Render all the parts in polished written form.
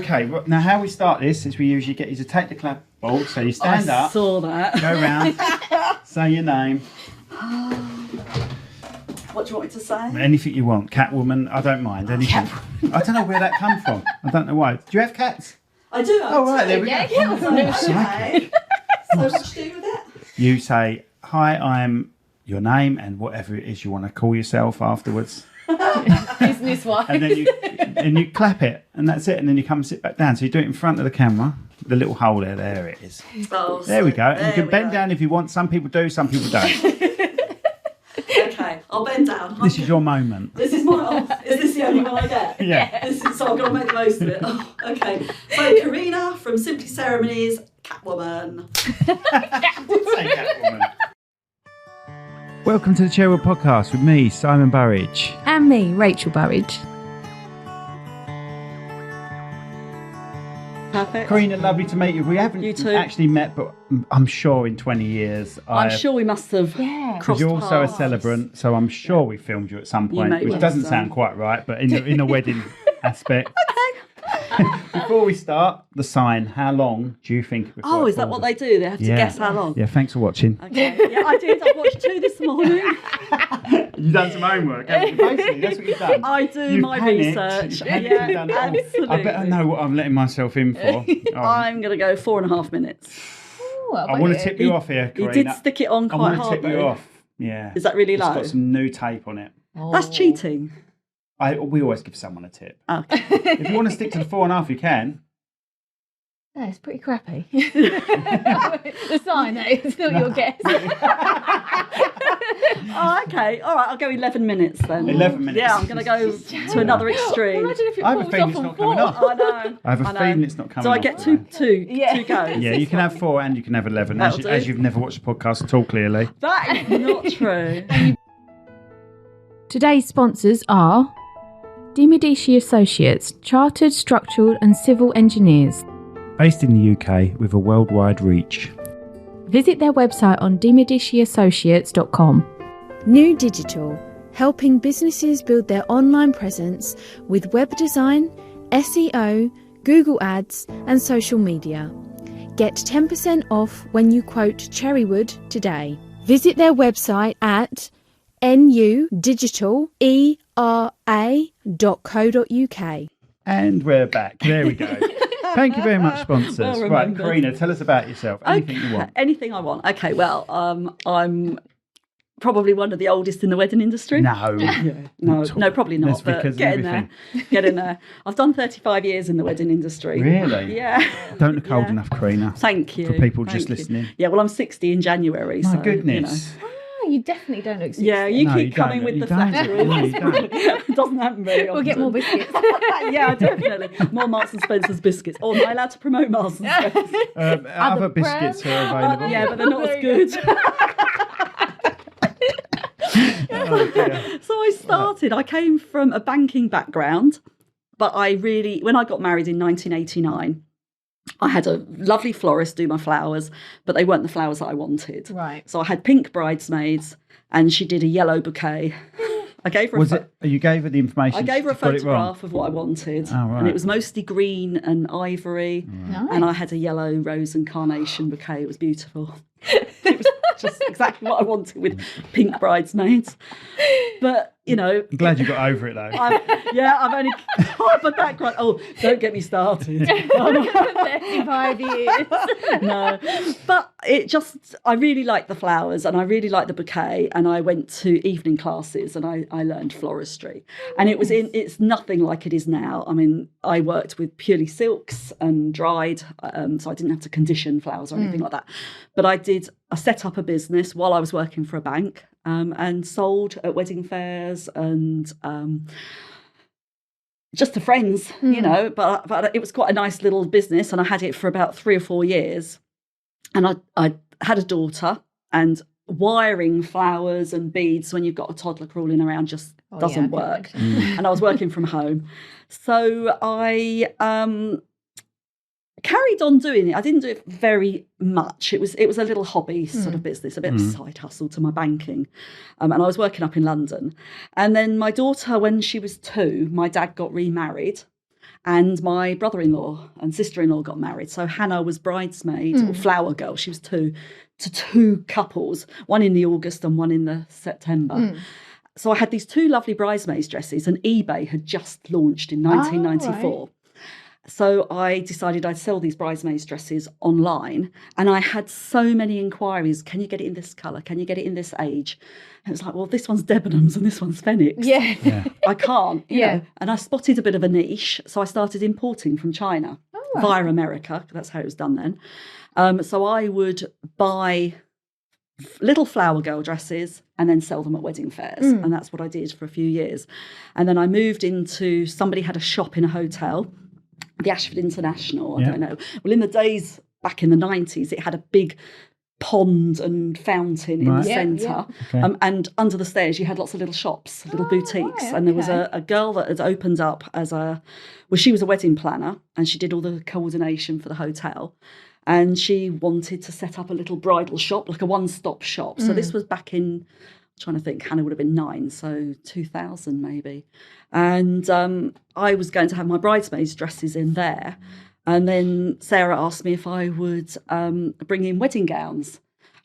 Okay, well, now how we start this is we usually get you to take the clapboard. So you stand up. I saw that. Go round. Say your name. What do you want me to say? Anything you want. Catwoman, I don't mind. Anything. I don't know where that come from. I don't know why. Do you have cats? I do. Oh, right, there we go. Okay. So what do you do with it? You say, hi, I'm your name and whatever it is you want to call yourself afterwards. Business-wise. And you clap it, and that's it. And then you come and sit back down. So you do it in front of the camera. The little hole there. There it is. Oh, there we go. And you can bend down if you want. Some people do, some people don't. Okay, I'll bend down. This is your moment. This is my. Is this the only one I get? Yeah. So I've got to make the most of it. Oh, okay. So Karina from Simply Ceremonies, Catwoman. I did say Catwoman. Welcome to the Cherrywood podcast with me, Simon Burridge. And me, Rachel Burridge. Perfect. Karina, lovely to meet you. We haven't actually met, but I'm sure in 20 years. I'm sure we must have crossed you're also a paths. celebrant, so I'm sure we filmed you at some point, which doesn't sound quite right, but in a wedding aspect. Before we start, the sign, how long do you think? Oh, is that what they do? They have to guess how long? Yeah, thanks for watching. Okay. Yeah, I did. I watched 2 this morning. You've done some homework, haven't you? Basically, that's what you've done. I do You've my panicked, research. You've done it all. Absolutely. I better know what I'm letting myself in for. Oh. I'm going to go 4.5 minutes. I want to tip you off here, Karina. He did stick it on quite hard. I want to tip you off. Yeah. Is that really low? It's got some new tape on it. Oh. That's cheating. We always give someone a tip. Okay. If you want to stick to the 4.5, you can. Yeah, it's pretty crappy. The sign, though, it's still your guess. Oh, okay. All right, I'll go 11 minutes then. 11 minutes. Yeah, I'm going to go to another extreme. Imagine if it I have a falls feeling off it's on not coming 4. off. I know. I have a feeling it's not coming So I off. get two goes. Yeah, you can have 4 and you can have 11, That'll do. as you've never watched the podcast at all, clearly. That is not true. Today's sponsors are Dimodici Associates, Chartered Structural and Civil Engineers. Based in the UK with a worldwide reach. Visit their website on dimodiciassociates.com. New Digital, helping businesses build their online presence with web design, SEO, Google Ads and social media. Get 10% off when you quote Cherrywood today. Visit their website at nudigitalera.co.uk. And we're back. There we go. Thank you very much, sponsors. Well right, remembered. Karina, tell us about yourself. Anything you want. Anything I want. Okay, well, I'm probably one of the oldest in the wedding industry. No. No, probably not. That's But because get in there. Get in there. I've done 35 years in the wedding industry. Really? Yeah. Don't look old enough, Karina. Thank you. For people Thank just you. listening. Yeah, well, I'm 60 in January. My so, goodness. You know. You definitely don't look 60. Yeah, you No, keep you don't. coming with You the don't. flattery. No, you don't. It doesn't happen very often. We'll get more biscuits. Yeah, definitely. More Marks and Spencer's biscuits. Or am I allowed to promote Marks and Spencer's? Other biscuits are available. Yeah, but they're not as good. Oh, dear. So I came from a banking background, but when I got married in 1989, I had a lovely florist do my flowers, but they weren't the flowers that I wanted. Right. So I had pink bridesmaids and she did a yellow bouquet. I gave her You gave her the information? I gave her a she got it wrong? photograph of what I wanted. Oh, right. And it was mostly green and ivory. Nice. And I had a yellow rose and carnation bouquet. It was beautiful. It was just exactly what I wanted with pink bridesmaids. But, you know... I'm glad you got over it, though. I've only... but that cried, don't get me started. 35 years. No. But I really liked the flowers and I really liked the bouquet, and I went to evening classes and I learned floristry. And it's nothing like it is now. I mean, I worked with purely silks and dried, so I didn't have to condition flowers or anything like that. But I set up a business while I was working for a bank, and sold at wedding fairs and just to friends, you know. But it was quite a nice little business, and I had it for about 3 or 4 years. And I had a daughter, and wiring flowers and beads when you've got a toddler crawling around just doesn't work. And I was working from home, so I carried on doing it. I didn't do it very much. It was a little hobby sort of business, a bit of a side hustle to my banking. And I was working up in London. And then my daughter, when she was 2, my dad got remarried. And my brother-in-law and sister-in-law got married. So Hannah was bridesmaid or flower girl. She was to two couples, one in the August and one in the September. So I had these 2 lovely bridesmaids dresses, and eBay had just launched in 1994. Right. So I decided I'd sell these bridesmaids dresses online, and I had so many inquiries. Can you get it in this colour? Can you get it in this age? And it was like, well, this one's Debenhams and this one's Phoenix. Yeah. I can't, you know. And I spotted a bit of a niche, so I started importing from China via America. That's how it was done then. So I would buy little flower girl dresses and then sell them at wedding fairs. And that's what I did for a few years. And then I moved into, somebody had a shop in a hotel, the Ashford International, I don't know. Well, in the days back in the 90s, it had a big pond and fountain in the centre. Okay. And under the stairs, you had lots of little shops, little boutiques. Right, and there was a girl that had opened up she was a wedding planner, and she did all the coordination for the hotel. And she wanted to set up a little bridal shop, like a one-stop shop. So this was back in, I'm trying to think, Hannah would have been 9, so 2000 maybe. And I was going to have my bridesmaids' dresses in there. And then Sarah asked me if I would bring in wedding gowns.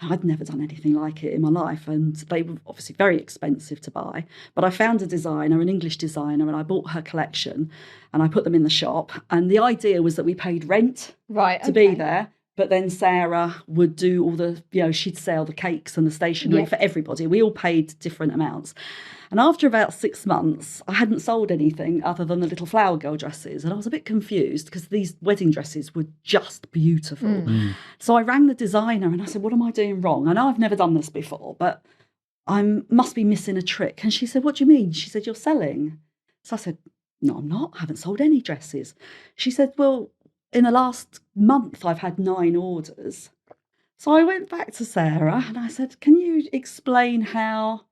I'd never done anything like it in my life, and they were obviously very expensive to buy. But I found a designer, an English designer, and I bought her collection, and I put them in the shop. And the idea was that we paid rent to be there, but then Sarah would do all the, she'd sell the cakes and the stationery for everybody. We all paid different amounts. And after about 6 months, I hadn't sold anything other than the little flower girl dresses. And I was a bit confused because these wedding dresses were just beautiful. So I rang the designer and I said, what am I doing wrong? I know I've never done this before, but I must be missing a trick. And she said, what do you mean? She said, you're selling. So I said, no, I'm not. I haven't sold any dresses. She said, well, in the last month, I've had 9 orders. So I went back to Sarah and I said, can you explain how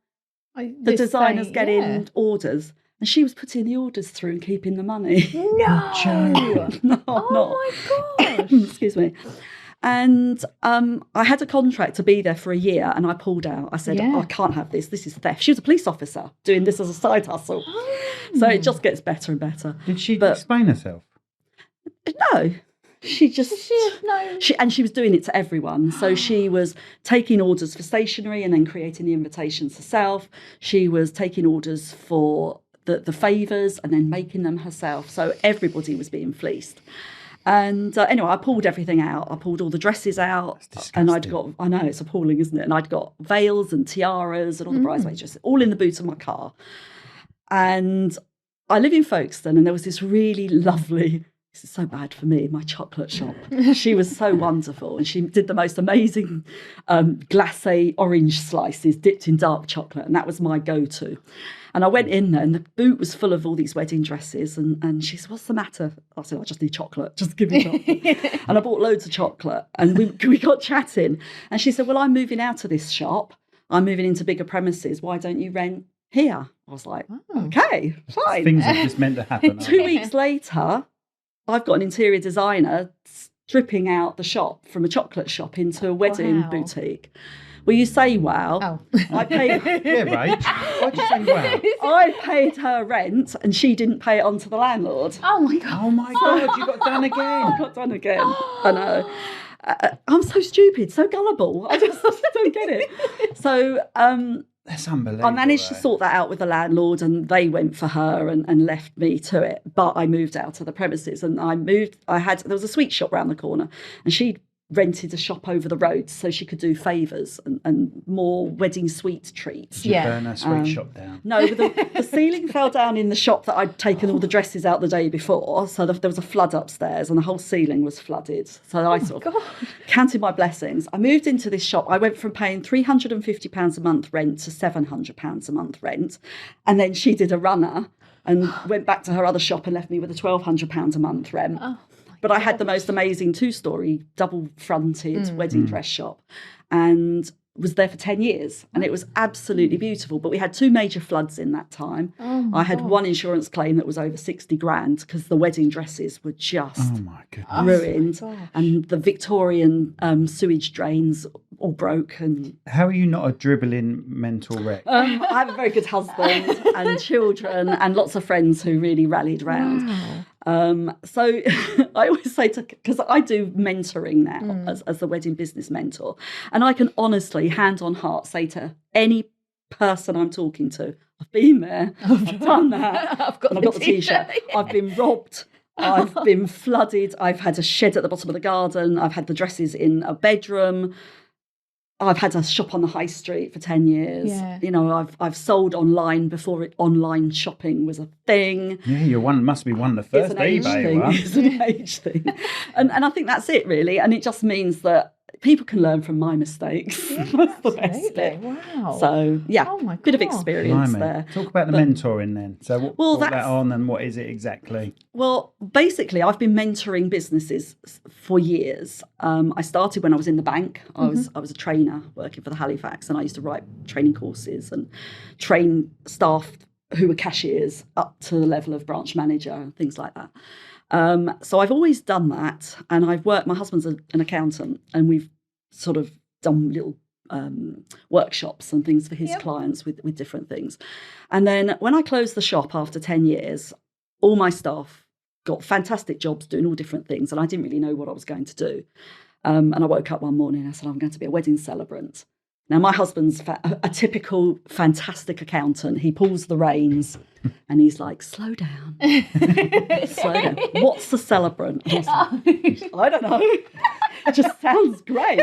the designers get in orders? And she was putting the orders through and keeping the money. No. No, my gosh. Excuse me. And I had a contract to be there for a year, and I pulled out. I said, I can't have this. This is theft. She was a police officer doing this as a side hustle. So it just gets better and better. Did she explain herself? No. She was doing it to everyone. So she was taking orders for stationery and then creating the invitations herself. She was taking orders for the favours and then making them herself. So everybody was being fleeced. And anyway, I pulled everything out. I pulled all the dresses out. And I know, it's appalling, isn't it? And I'd got veils and tiaras and all the bridesmaids dresses, all in the boot of my car. And I live in Folkestone, and there was this really lovely, this is so bad for me, my chocolate shop. She was so wonderful, and she did the most amazing glacé orange slices dipped in dark chocolate, and that was my go-to. And I went in there, and the boot was full of all these wedding dresses, and she said, what's the matter? I said, I just need chocolate, just give me chocolate. And I bought loads of chocolate, and we got chatting, and she said, well, I'm moving out of this shop. I'm moving into bigger premises. Why don't you rent here? I was like, okay, fine. Things have just meant to happen. 2 weeks later, I've got an interior designer stripping out the shop from a chocolate shop into a wedding boutique. Well, you say wow. I paid. Yeah, right. Why'd you say wow? I paid her rent, and she didn't pay it on to the landlord. Oh my god! Oh my god! You got done again. I got done again. I know. I'm so stupid, so gullible. I just don't get it. So. That's unbelievable. I managed to sort that out with the landlord, and they went for her and left me to it. But I moved out of the premises, and there was a sweet shop round the corner, and she'd rented a shop over the road so she could do favours and more wedding sweet treats. Did you burn her sweet shop down? No, the ceiling fell down in the shop that I'd taken all the dresses out the day before. So there was a flood upstairs and the whole ceiling was flooded. So I sort of counted my blessings. I moved into this shop. I went from paying £350 a month rent to £700 a month rent. And then she did a runner and went back to her other shop and left me with a £1,200 a month rent. But I had the most amazing 2-storey, double-fronted wedding dress shop, and was there for 10 years. And it was absolutely beautiful. But we had 2 major floods in that time. I had one insurance claim that was over 60 grand because the wedding dresses were just ruined. And the Victorian sewage drains all broke. And how are you not a dribbling mental wreck? I have a very good husband and children and lots of friends who really rallied round. So I always say because I do mentoring now as the wedding business mentor, and I can honestly, hand on heart, say to any person I'm talking to, I've been there, I've done that, I've got the t-shirt, I've been robbed, I've been flooded, I've had a shed at the bottom of the garden, I've had the dresses in a bedroom, I've had a shop on the high street for 10 years. Yeah. You know, I've sold online before online shopping was a thing. Yeah, you're must be one of the first eBay ones. It's an age thing. And I think that's it, really. And it just means that people can learn from my mistakes. Yeah, that's the best bit. Wow. So, yeah, Oh my bit of gosh. experience Blimey. there. Talk about the mentoring then. So what brought that that's- on and what is it exactly? Well, basically, I've been mentoring businesses for years. I started when I was in the bank. I was a trainer working for the Halifax, and I used to write training courses and train staff who were cashiers up to the level of branch manager and things like that. So I've always done that, and I've worked. My husband's an accountant, and we've sort of done little workshops and things for his clients with different things. And then when I closed the shop after 10 years, all my staff got fantastic jobs doing all different things, and I didn't really know what I was going to do. And I woke up one morning and I said, I'm going to be a wedding celebrant. Now, my husband's a typical fantastic accountant. He pulls the reins and he's like, slow down. Slow down. What's the celebrant? And I was like, I don't know. It just sounds great.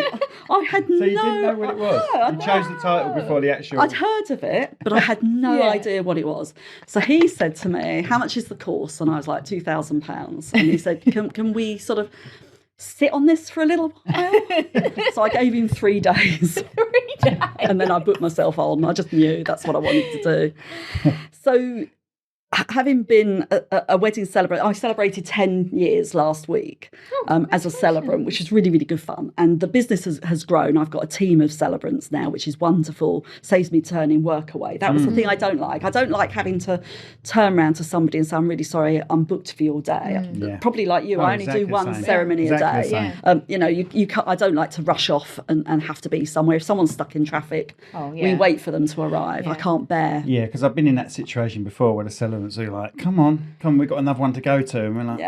I had So you didn't know what it was? You chose the title before the actual... I'd heard of it, but I had no idea what it was. So he said to me, how much is the course? And I was like, £2,000. And he said, can we sort of sit on this for a little while? So I gave him 3 days. 3 days. And then I booked myself on. I just knew that's what I wanted to do. So having been a wedding celebrant, I celebrated 10 years last week as a celebrant, which is really, really good fun. And the business has grown. I've got a team of celebrants now, which is wonderful. Saves me turning work away. That was the thing I don't like. I don't like having to turn around to somebody and say, I'm really sorry, I'm booked for your day. Yeah. Probably like you, Well, I only exactly do one the same. ceremony Exactly a the day. same. You know, you can't, I don't like to rush off and have to be somewhere. If someone's stuck in traffic, we wait for them to arrive. I can't bear. Yeah, because I've been in that situation before where the celebrants are like, come on, we've got another one to go to. And we're like,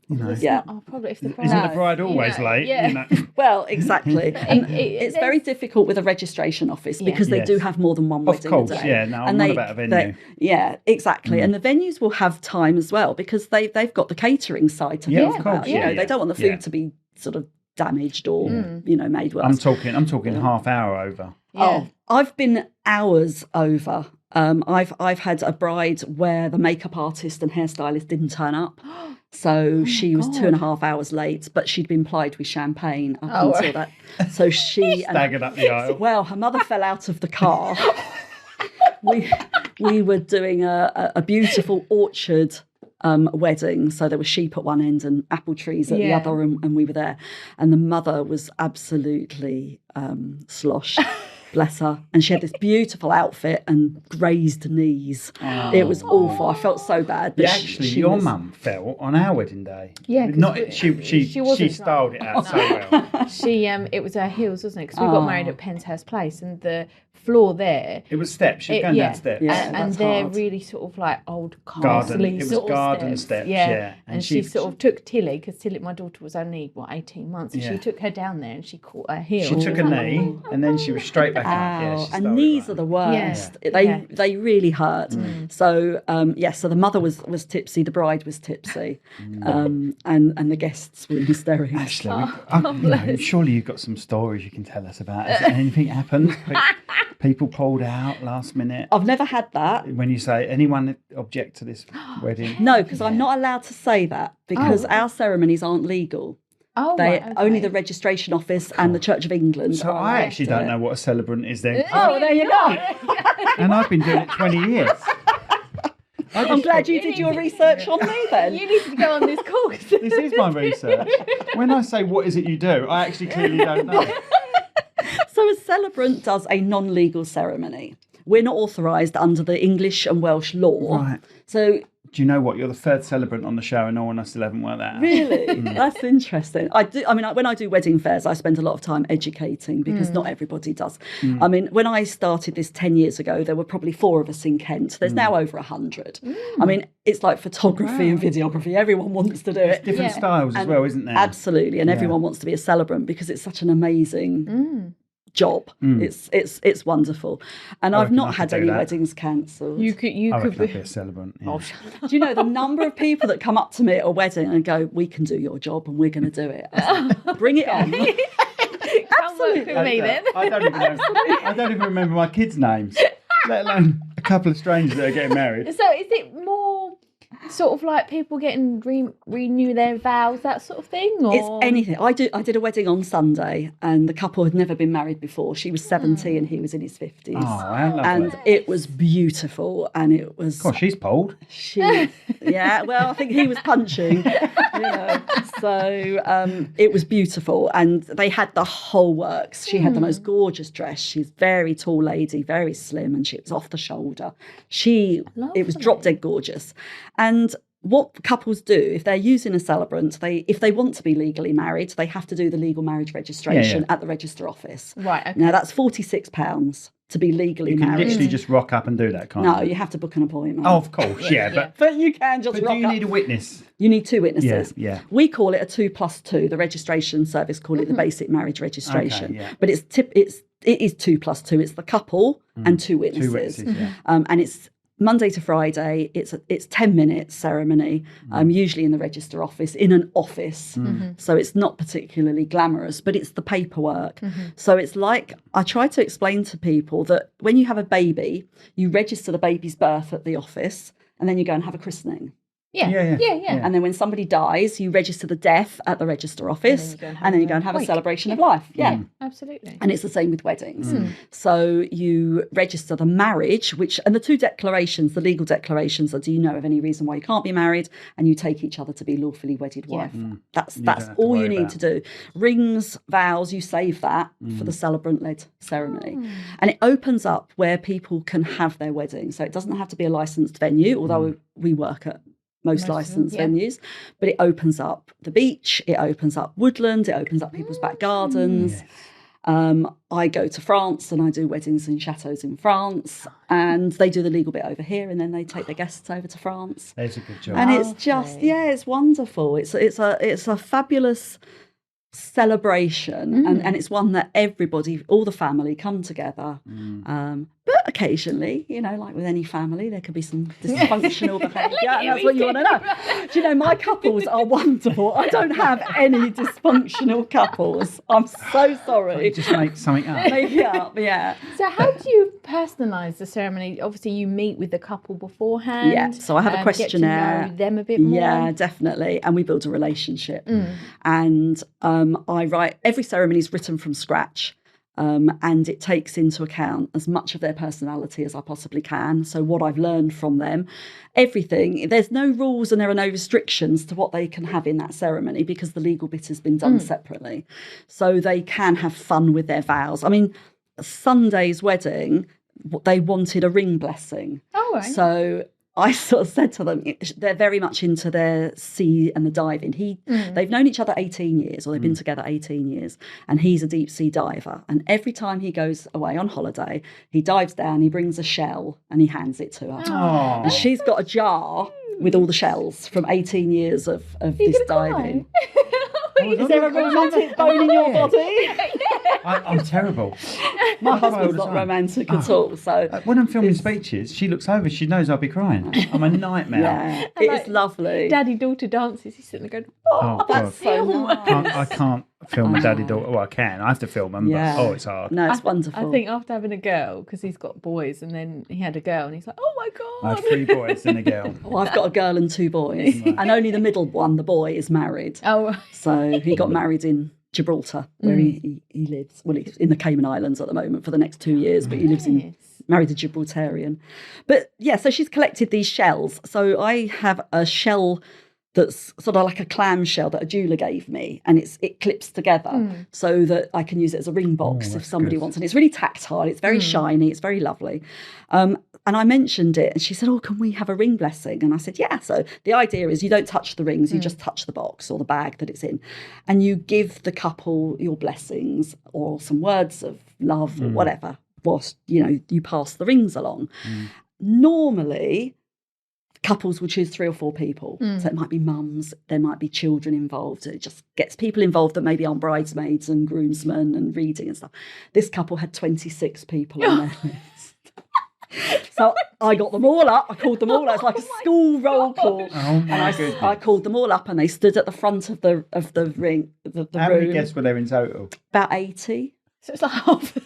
you know, Oh, probably if the bride... isn't the bride always late? Yeah. You know? Well, exactly. And it's very difficult with a registration office because they do have more than one wedding Of course, a day. yeah. No, I'm not about a venue. Yeah, exactly. And the venues will have time as well because they've got the catering side to think about. You know, they don't want the food to be sort of damaged or you know, made worse. I'm talking half hour over. Oh, I've been hours over. I've had a bride where the makeup artist and hairstylist didn't turn up. So she was 2.5 hours late, but she'd been plied with champagne up until that. So she Staggered up the aisle. Well, her mother fell out of the car. we were doing a beautiful orchard wedding, so there were sheep at one end and apple trees at the other, and we were there, and the mother was absolutely sloshed. Bless her. And she had this beautiful outfit and grazed knees. It was awful. I felt so bad. But Actually, your mum fell on our wedding day. Yeah, not she styled it out so well. She it was her heels, wasn't it? Because we got married at Penshurst Place, and the floor there. It was steps. She was going down steps. Yeah, and they're really sort of like old Garden. castle-y It was sort of garden steps, yeah. And she sort of took Tilly, because Tilly, my daughter, was only 18 months, and she took her down there and she caught her heel. She took a knee and then she was straight back up. Yeah, she and styled knees it are right. the worst. Yeah. They really hurt. So so the mother was tipsy, the bride was tipsy, and the guests were in hysterics. Ashley, surely you've got some stories you can tell us about. Has anything happened? People pulled out last minute. I've never had that. When you say anyone object to this wedding? No, because I'm not allowed to say that because our ceremonies aren't legal. Oh, They right, okay. only the registration office and the Church of England. So are I allowed actually to don't do it. know what a celebrant is then. Oh, there you go. And I've been doing it 20 years. I'm glad you did your research on me then. You need to go on this course. This is my research. When I say what is it you do, I actually clearly don't know. So a celebrant does a non-legal ceremony. We're not authorised under the English and Welsh law. Right. So Do you know what? You're the third celebrant on the show, and no one else still haven't worked that out. Really? That's interesting. When I do wedding fairs, I spend a lot of time educating because not everybody does. I mean, when I started this 10 years ago, there were probably 4 of us in Kent. There's now over 100. I mean, it's like photography and videography. Everyone wants to do it. Different styles as well, isn't there? Absolutely. And everyone wants to be a celebrant because it's such an amazing job. It's wonderful. And I've not had any weddings cancelled. You could be a celebrant. Yeah. Do you know the number of people that come up to me at a wedding and go, "We can do your job and we're going to do it." Bring it on. Absolutely. I don't even remember my kids' names, let alone a couple of strangers that are getting married. So is it more sort of like people getting renew their vows, that sort of thing? Or? It's anything. I did a wedding on Sunday and the couple had never been married before. She was 70 and he was in his 50s. Oh, how lovely. And it was beautiful and it was... God, she's pulled. Yeah, well, I think he was punching. So it was beautiful and they had the whole works. She had the most gorgeous dress. She's very tall lady, very slim, and she was off the shoulder. It was drop dead gorgeous. And what couples do, if they're using a celebrant, if they want to be legally married, they have to do the legal marriage registration at the register office. Right, okay. Now, that's £46 to be legally married. You can literally just rock up and do that, can't you? No, you have to book an appointment. Oh, of course, yeah. But you can just rock up. But do you need a witness? You need 2 witnesses. Yeah. We call it a 2+2. The registration service call it the basic marriage registration. Okay, yeah. But it is 2+2. It's the couple and 2 witnesses. 2 witnesses, yeah. And it's Monday to Friday. It's 10 minutes ceremony, usually in the register office, in an office. So it's not particularly glamorous, but it's the paperwork. So it's like, I try to explain to people that when you have a baby, you register the baby's birth at the office and then you go and have a christening. Yeah. And then when somebody dies, you register the death at the register office, and then you go and have a celebration of life. Yeah, absolutely. And it's the same with weddings. So you register the marriage, and the 2 declarations, the legal declarations are: do you know of any reason why you can't be married? And you take each other to be lawfully wedded wife. That's all you need to do. Rings, vows, you save that for the celebrant-led ceremony, and it opens up where people can have their wedding. So it doesn't have to be a licensed venue, although we work at most licensed venues, but it opens up the beach, it opens up woodland, it opens up people's back gardens. I go to France and I do weddings in chateaus in France, and they do the legal bit over here, and then they take their guests over to France. That's a good job. And it's just, it's wonderful. It's a fabulous celebration, and it's one that everybody, all the family, come together. But occasionally, like with any family, there could be some dysfunctional behaviour. That's what you want to know. Do you know, my couples are wonderful. I don't have any dysfunctional couples. I'm so sorry. You just make something up. Make it up, yeah. So how do you personalise the ceremony? Obviously, you meet with the couple beforehand. Yeah, so I have a questionnaire. Get to know them a bit more. Yeah, definitely. And we build a relationship. And I write, every ceremony is written from scratch. And it takes into account as much of their personality as I possibly can. So what I've learned from them, everything, there's no rules and there are no restrictions to what they can have in that ceremony because the legal bit has been done separately. So they can have fun with their vows. I mean, Sunday's wedding, they wanted a ring blessing. Oh, right. So I sort of said to them, they're very much into their sea and the diving. They've known each other 18 years, or they've been together 18 years, and he's a deep sea diver. And every time he goes away on holiday, he dives down, he brings a shell, and he hands it to her. Oh. And she's got a jar with all the shells from 18 years of this diving. Is there a romantic bone in your body? I'm terrible. My husband's not romantic at all. So when I'm filming speeches, she looks over, she knows I'll be crying. I'm a nightmare. Yeah, it's lovely. Daddy-daughter dances, he's sitting there going, oh that's so nice. I can't film a daddy-daughter. Well, I can. I have to film them, but it's hard. No, it's wonderful. I think after having a girl, because he's got boys, and then he had a girl, and he's like, oh my God. I have 3 boys and a girl. Well, I've got a girl and 2 boys, and only the middle one, the boy, is married. Oh, so he got married in Gibraltar, where he lives. Well, he's in the Cayman Islands at the moment for the next 2 years, but he lives married a Gibraltarian. But yeah, so she's collected these shells. So I have a shell that's sort of like a clamshell that a jeweler gave me, and it clips together so that I can use it as a ring box if somebody wants. And it's really tactile. It's very shiny. It's very lovely. And I mentioned it, and she said, "Oh, can we have a ring blessing?" And I said, "Yeah." So the idea is you don't touch the rings, you just touch the box or the bag that it's in, and you give the couple your blessings or some words of love or whatever whilst, you pass the rings along. Normally, couples will choose 3 or 4 people. So it might be mums, there might be children involved. It just gets people involved that maybe aren't bridesmaids and groomsmen and reading and stuff. This couple had 26 people on their list. So I got them all up. I called them all up. It's like a school roll call. Oh my goodness. I called them all up, and they stood at the front of the ring. The How room. many guests were there in total? About 80. So it's like half.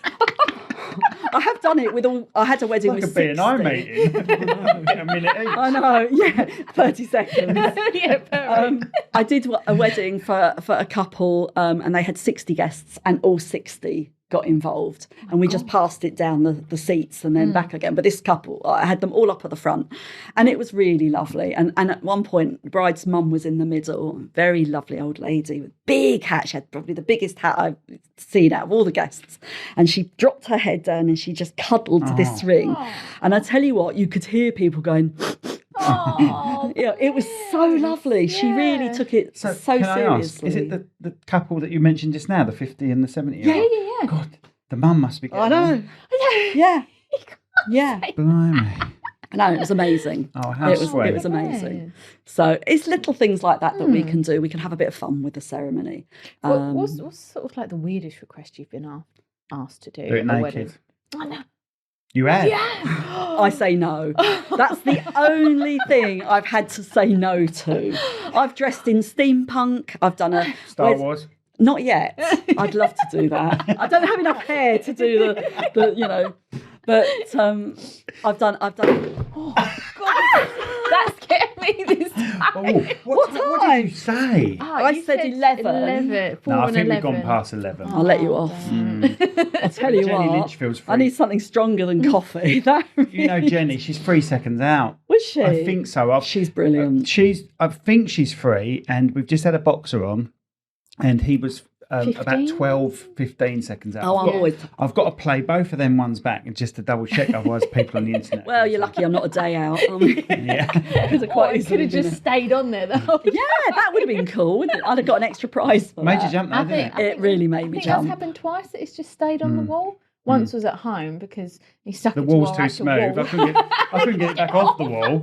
I have done it with all. I had a wedding It's with like a 60. B&I meeting. A minute each. I know. Yeah, 30 seconds. Yeah, perfect. I did a wedding for a couple, and they had 60 guests, and all 60 got involved, and we just passed it down the seats and then back again. But this couple, I had them all up at the front, and it was really lovely. And at one point, the bride's mum was in the middle, very lovely old lady with big hat. She had probably the biggest hat I've seen out of all the guests, and she dropped her head down and she just cuddled to this ring. And I tell you what, you could hear people going. It was so lovely. She really took it so can I ask, seriously. is it the couple that you mentioned just now, the 50 and the 70? Yeah. God, the mum must be getting I know. Yeah. Yeah. Blimey. No, it was amazing. Oh, how It sweet. was amazing. So it's little things like that we can do. We can have a bit of fun with the ceremony. What's sort of like the weirdest request you've been asked to do? Do it at a naked. wedding? Oh, no. You have? Yeah. I say no. That's the only thing I've had to say no to. I've dressed in steampunk. I've done a Star Wars? Not yet. I'd love to do that. I don't have enough hair to do the but I've done. Oh, God. That scared me this time. Oh, what did you say? Oh, I you said 11. 11. 4 No, I and think 11. we've gone past 11. I'll let you off. I'll tell you Jenny what. Lynch feels free. I need something stronger than coffee. That You know Jenny, she's 3 seconds out. was she? I think so. She's brilliant. I think she's free, and we've just had a boxer on, and he was about 15? 12, 15 seconds out. Oh, I'm always. I've got to play both of them ones back and just to double check, otherwise people on the internet. Well, you're lucky I'm not a day out. I mean, Yeah. could have quite You could easily have been just stayed on there the whole time. Yeah, that would have been cool. wouldn't it? I'd have got an extra prize for Made that. you jump though, didn't it? It really made me I think jump. that's happened twice, that it's just stayed on the wall. Once was at home because he stuck The it to wall's our too actual smooth. wall. I couldn't get it back off the wall.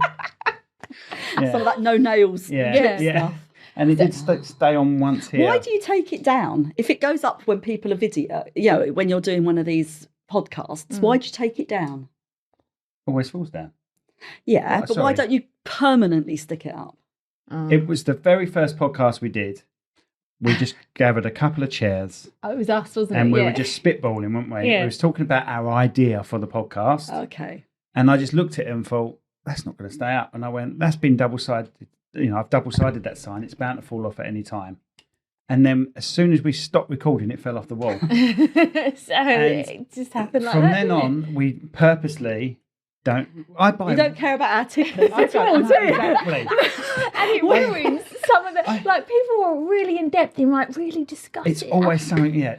Some of that no nails Yeah. stuff. And it did stay on once here. Why do you take it down? If it goes up when people are video, when you're doing one of these podcasts, why do you take it down? Always falls down. Yeah, Oh, but why sorry. don't you permanently stick it up? It was the very first podcast we did. We just gathered a couple of chairs Oh, it was us, wasn't it? and we Yeah. were just spitballing, weren't we? Yeah. We was talking about our idea for the podcast. Okay. And I just looked at it and thought, that's not going to stay up. And I went, that's been double-sided. I've double-sided that sign. It's bound to fall off at any time. And then as soon as we stopped recording, it fell off the wall. So it just happened like From that. then didn't it? on, we purposely don't. I buy. You don't care about our tickets I at all, don't do know you? exactly. And it ruins some of the like people were really in depth and like really discuss It's it. always something. Yeah,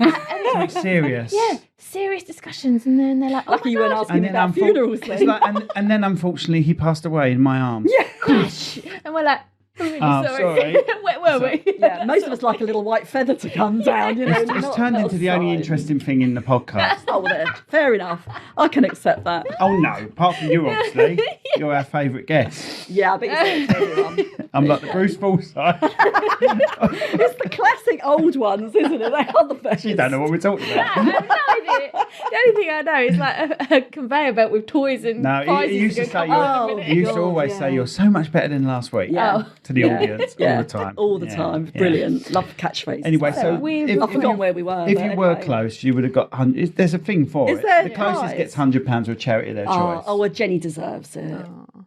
something serious. Yeah, serious discussions, and then they're like, "Oh Lucky my you weren't God." asking me about funerals it's then. like, and then unfortunately he passed away in my arms. Crash. And we're like, "I'm really Oh, sorry." sorry. Where were we? Yeah, most of us like a little white feather to come down, It's not turned a into the only sign. interesting thing in the podcast. Oh, well, there. Fair enough. I can accept that. Oh no, apart from you, obviously, you're our favourite guest. Yeah, I bet you said everyone. I'm like the Bruce Forsyth. It's the classic old ones, isn't it? They are the best. You don't know what we're talking I about. have no idea. The only thing I know is like a conveyor belt with toys and No, prizes. you used to go, say "Come you're, on in a Oh, minute." you used to God, always yeah. say you're so much better than last week Yeah. to the audience all the time. All the Yeah, time. yeah. Brilliant. Love the catchphrase. Anyway, so I've forgotten where we were. if but you were anyway. close, you would have got. There's a thing for Is it. there? The closest Prize? gets £100 to a charity of their choice. Oh, well, Jenny deserves it.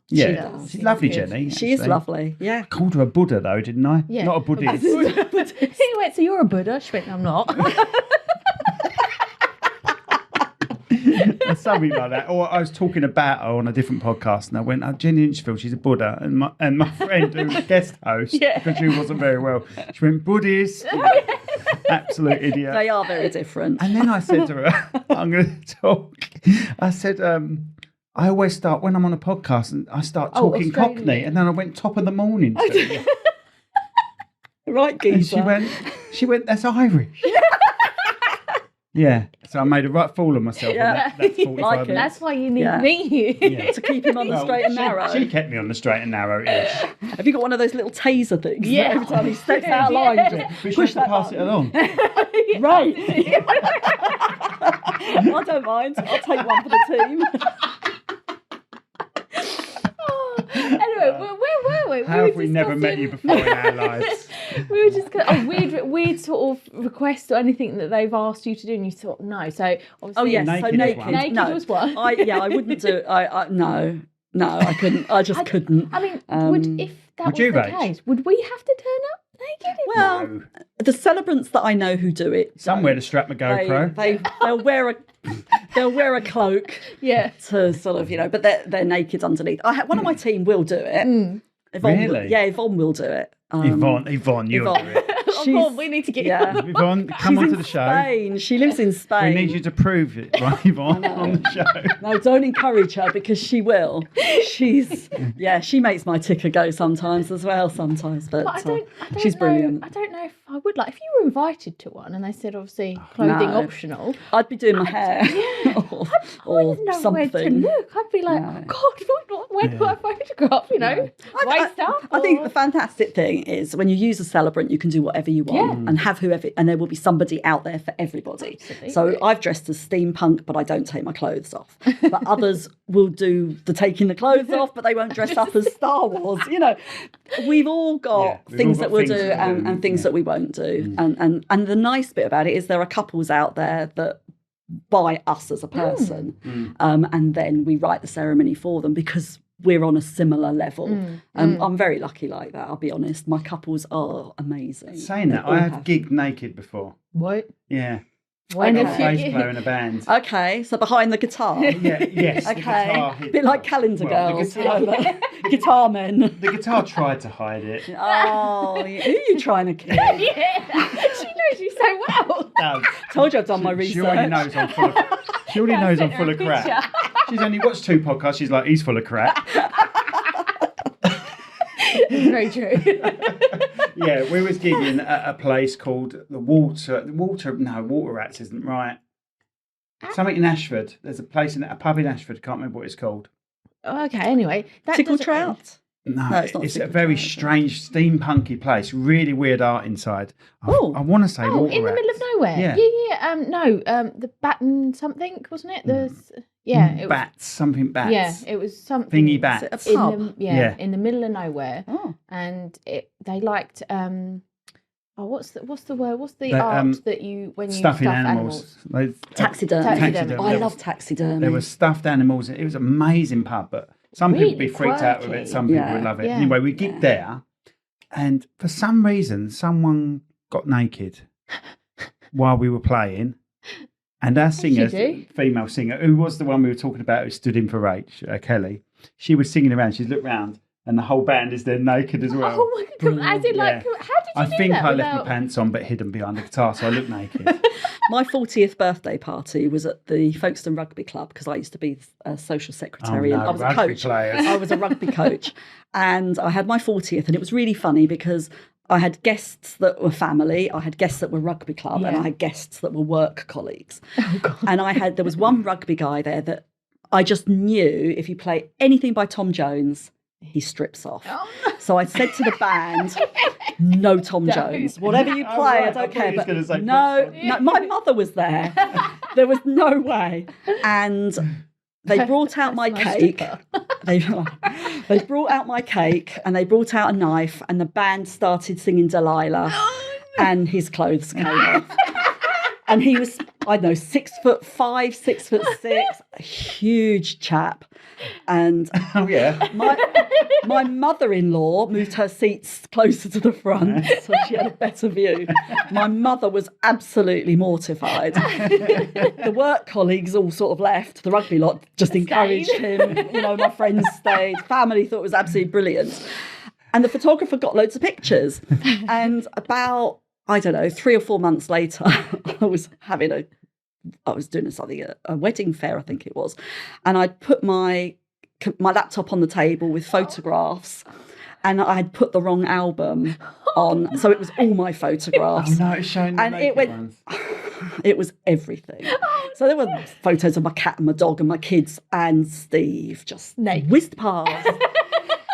yeah, does. she's lovely, Good. Jenny. She is actually. lovely. Yeah. I called her a Buddha though, didn't I? Yeah. Not a Buddhist. He went, "So you're a Buddha?" She went, "I'm not." something like that. Or I was talking about her on a different podcast, and I went, Jenny Inchfield, she's a Buddha. And my friend, who was guest host, because she wasn't very well, she went, Buddhist. Absolute idiot. They are very different. And then I said to her, I'm going to talk. I said, I always start, when I'm on a podcast, and I start talking Cockney, and then I went top of the morning. Right, geezer. And she went, that's Irish. Yeah, so I made a right fool of myself. Yeah. That's 45 Like it. minutes. That's why you need me. Yeah. To keep him on the straight and narrow. She kept me on the straight and narrow-ish. Have you got one of those little taser things? Yeah. Every time he steps out of line, just We push should have that to pass it along. Right. I don't mind. I'll take one for the team. Anyway, where were we? How have we never met you before in our lives? We were just a weird sort of request or anything that they've asked you to do, and you thought no. So obviously, Oh yes, Naked so was naked. one. Naked No. was one. I wouldn't do it. No, I couldn't. I just couldn't. I mean, if that Would was you, the Rach? case, would we have to turn up naked? Well, No. the celebrants that I know who do it, Somewhere to strap my GoPro. they'll wear a cloak Yeah. to sort of, but they're naked underneath. One of my team will do it. Yvonne, Really? Yeah, Yvonne will do it. Yvonne, you'll Yvonne. do it. Yvonne, we need to get Yeah. Yvonne, come She's onto in the show. Spain. She lives in Spain. We need you to prove it, right, Yvonne, on the show. No, don't encourage her because she will. She makes my ticker go sometimes as well. But I don't she's know, brilliant. I don't know if I would if you were invited to one and they said obviously clothing No. optional. I'd be doing my hair or I wouldn't know where to something. look. I'd be like, No. oh God, where do I photograph? Waist up. I think the fantastic thing is when you use a celebrant, you can do whatever you want and have whoever, and there will be somebody out there for everybody. Absolutely. So I've dressed as steampunk, but I don't take my clothes off. But others will do the taking the clothes off, but they won't dress up as Star Wars. We've all got we've things all got that we'll things do to do, and things that we won't do. And the nice bit about it is there are couples out there that buy us as a person, and then we write the ceremony for them because we're on a similar level. I'm very lucky like that, I'll be honest. My couples are amazing. Saying that, I have gigged naked before. What? Yeah. When I'm a have bass you? player in a band. Okay, so behind the guitar. Yeah, yes. the guitar Okay, hid- a bit like Calendar well, Girls, The guitar, the guitar men. the guitar tried to hide it. Oh, who are you trying to kid? Yeah, she knows you so well. No, Told you I've done my research. she already knows I'm full of. She already knows I'm full of crap. She's only watched 2 podcasts. She's like, he's full of crap. It's very true. Yeah, we was gigging at a place called the Water Rats isn't right. Something in Ashford. There's a place a pub in Ashford. Can't remember what it's called. Okay, anyway. Tickle doesn't- Trout. No, it's not it's a Tickle very Trout. strange steampunky place. Really weird art inside. Oh. I want to say Oh, Water in the Rats. middle of nowhere. Yeah. The Batten something, wasn't it? It was, Bats, something bats. Yeah, it was something. Thingy Is bats. it a pub? Yeah. In the middle of nowhere. Oh. And they liked what's the word? What's the The, art that you when you Stuffing stuff animals. Taxidermy. Taxidermy. I There love was- taxidermy. There were stuffed animals. It was an amazing pub, but some people would be Really freaked out with quirky. it. Some people Yeah. would love it. Yeah. Anyway, we gigged there, and for some reason, someone got naked while we were playing. And our singer, do? female singer, who was the one we were talking about who stood in for Rach, Kelly, she was singing around. She's looked round, and the whole band is there naked as well. Oh my god! As in, Yeah. how did you I do think that I left my without- pants on, but hidden behind the guitar, so I looked naked. My 40th birthday party was at the Folkestone Rugby Club because I used to be a social secretary and I was a rugby coach. players. I was a rugby coach. And I had my 40th and it was really funny because I had guests that were family, I had guests that were rugby club, and I had guests that were work colleagues. And there was one rugby guy there that I just knew if you play anything by Tom Jones, he strips off. Oh, no. So I said to the band, no Tom Jones. Whatever you play, right. I I don't thought care. he was But gonna say no, my mother was there. There was no way. And they brought out my cake. They brought out my cake and they brought out a knife and the band started singing Delilah and his clothes came off. And he was, I don't know, 6'5", 6'6", a huge chap. And Oh, yeah. My mother-in-law moved her seats closer to the front so she had a better view. My mother was absolutely mortified. The work colleagues all sort of left. The rugby lot just encouraged him. My friends stayed. Family thought it was absolutely brilliant. And the photographer got loads of pictures. And about, 3 or 4 months later, I was doing something, a wedding fair, I think it was. And I'd put my laptop on the table with photographs, and I had put the wrong album on, so it was all my photographs. Oh no, it's showing the naked ones. It was everything. So there were photos of my cat and my dog and my kids, and Steve just whizzed past,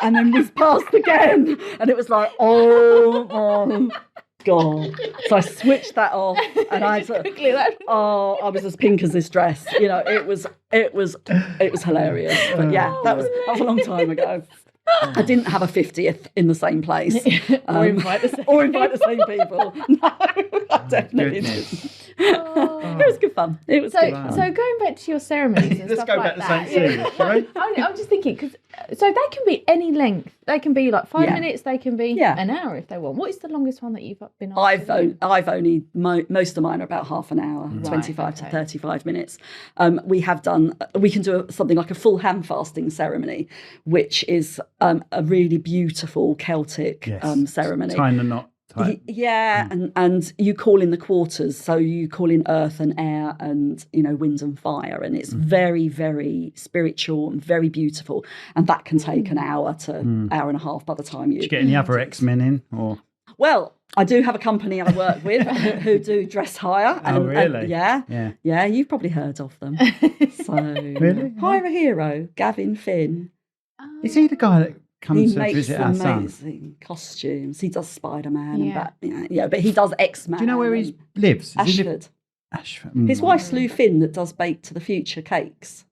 and then whizzed past again, and it was like, oh my God. So I switched that off, and I was as pink as this dress. It was hilarious. But yeah, that was a long time ago. I didn't have a 50th in the same place. Or invite the same people. No, I definitely didn't. It was good fun. It was good fun. So going back to your ceremonies and Let's stuff go like back that. to St. Cecilia, shall we? I'm just thinking, because they can be any length. They can be like 5 minutes. They can be an hour if they want. What is the longest one that you've been on? I've only most of mine are about half an hour, 25 to 35 minutes. We can do something like a full hand fasting ceremony, which is a really beautiful Celtic ceremony. Tying the knot. Yeah, and you call in the quarters, so you call in earth and air and wind and fire, and it's very, very spiritual and very beautiful, and that can take an hour to hour and a half by the time you. Did you get any other X-Men in, or? Well, I do have a company I work with who do dress hire. Oh, really? Yeah, you've probably heard of them. So really, Hire a Hero, Gavin Finn. Is he the guy that comes to makes visit our son? Amazing costumes. He does Spider-Man but he does X-Men. Do you know where he lives? Ashford. Ashford. His wife's Lou Finn that does Bake to the Future cakes.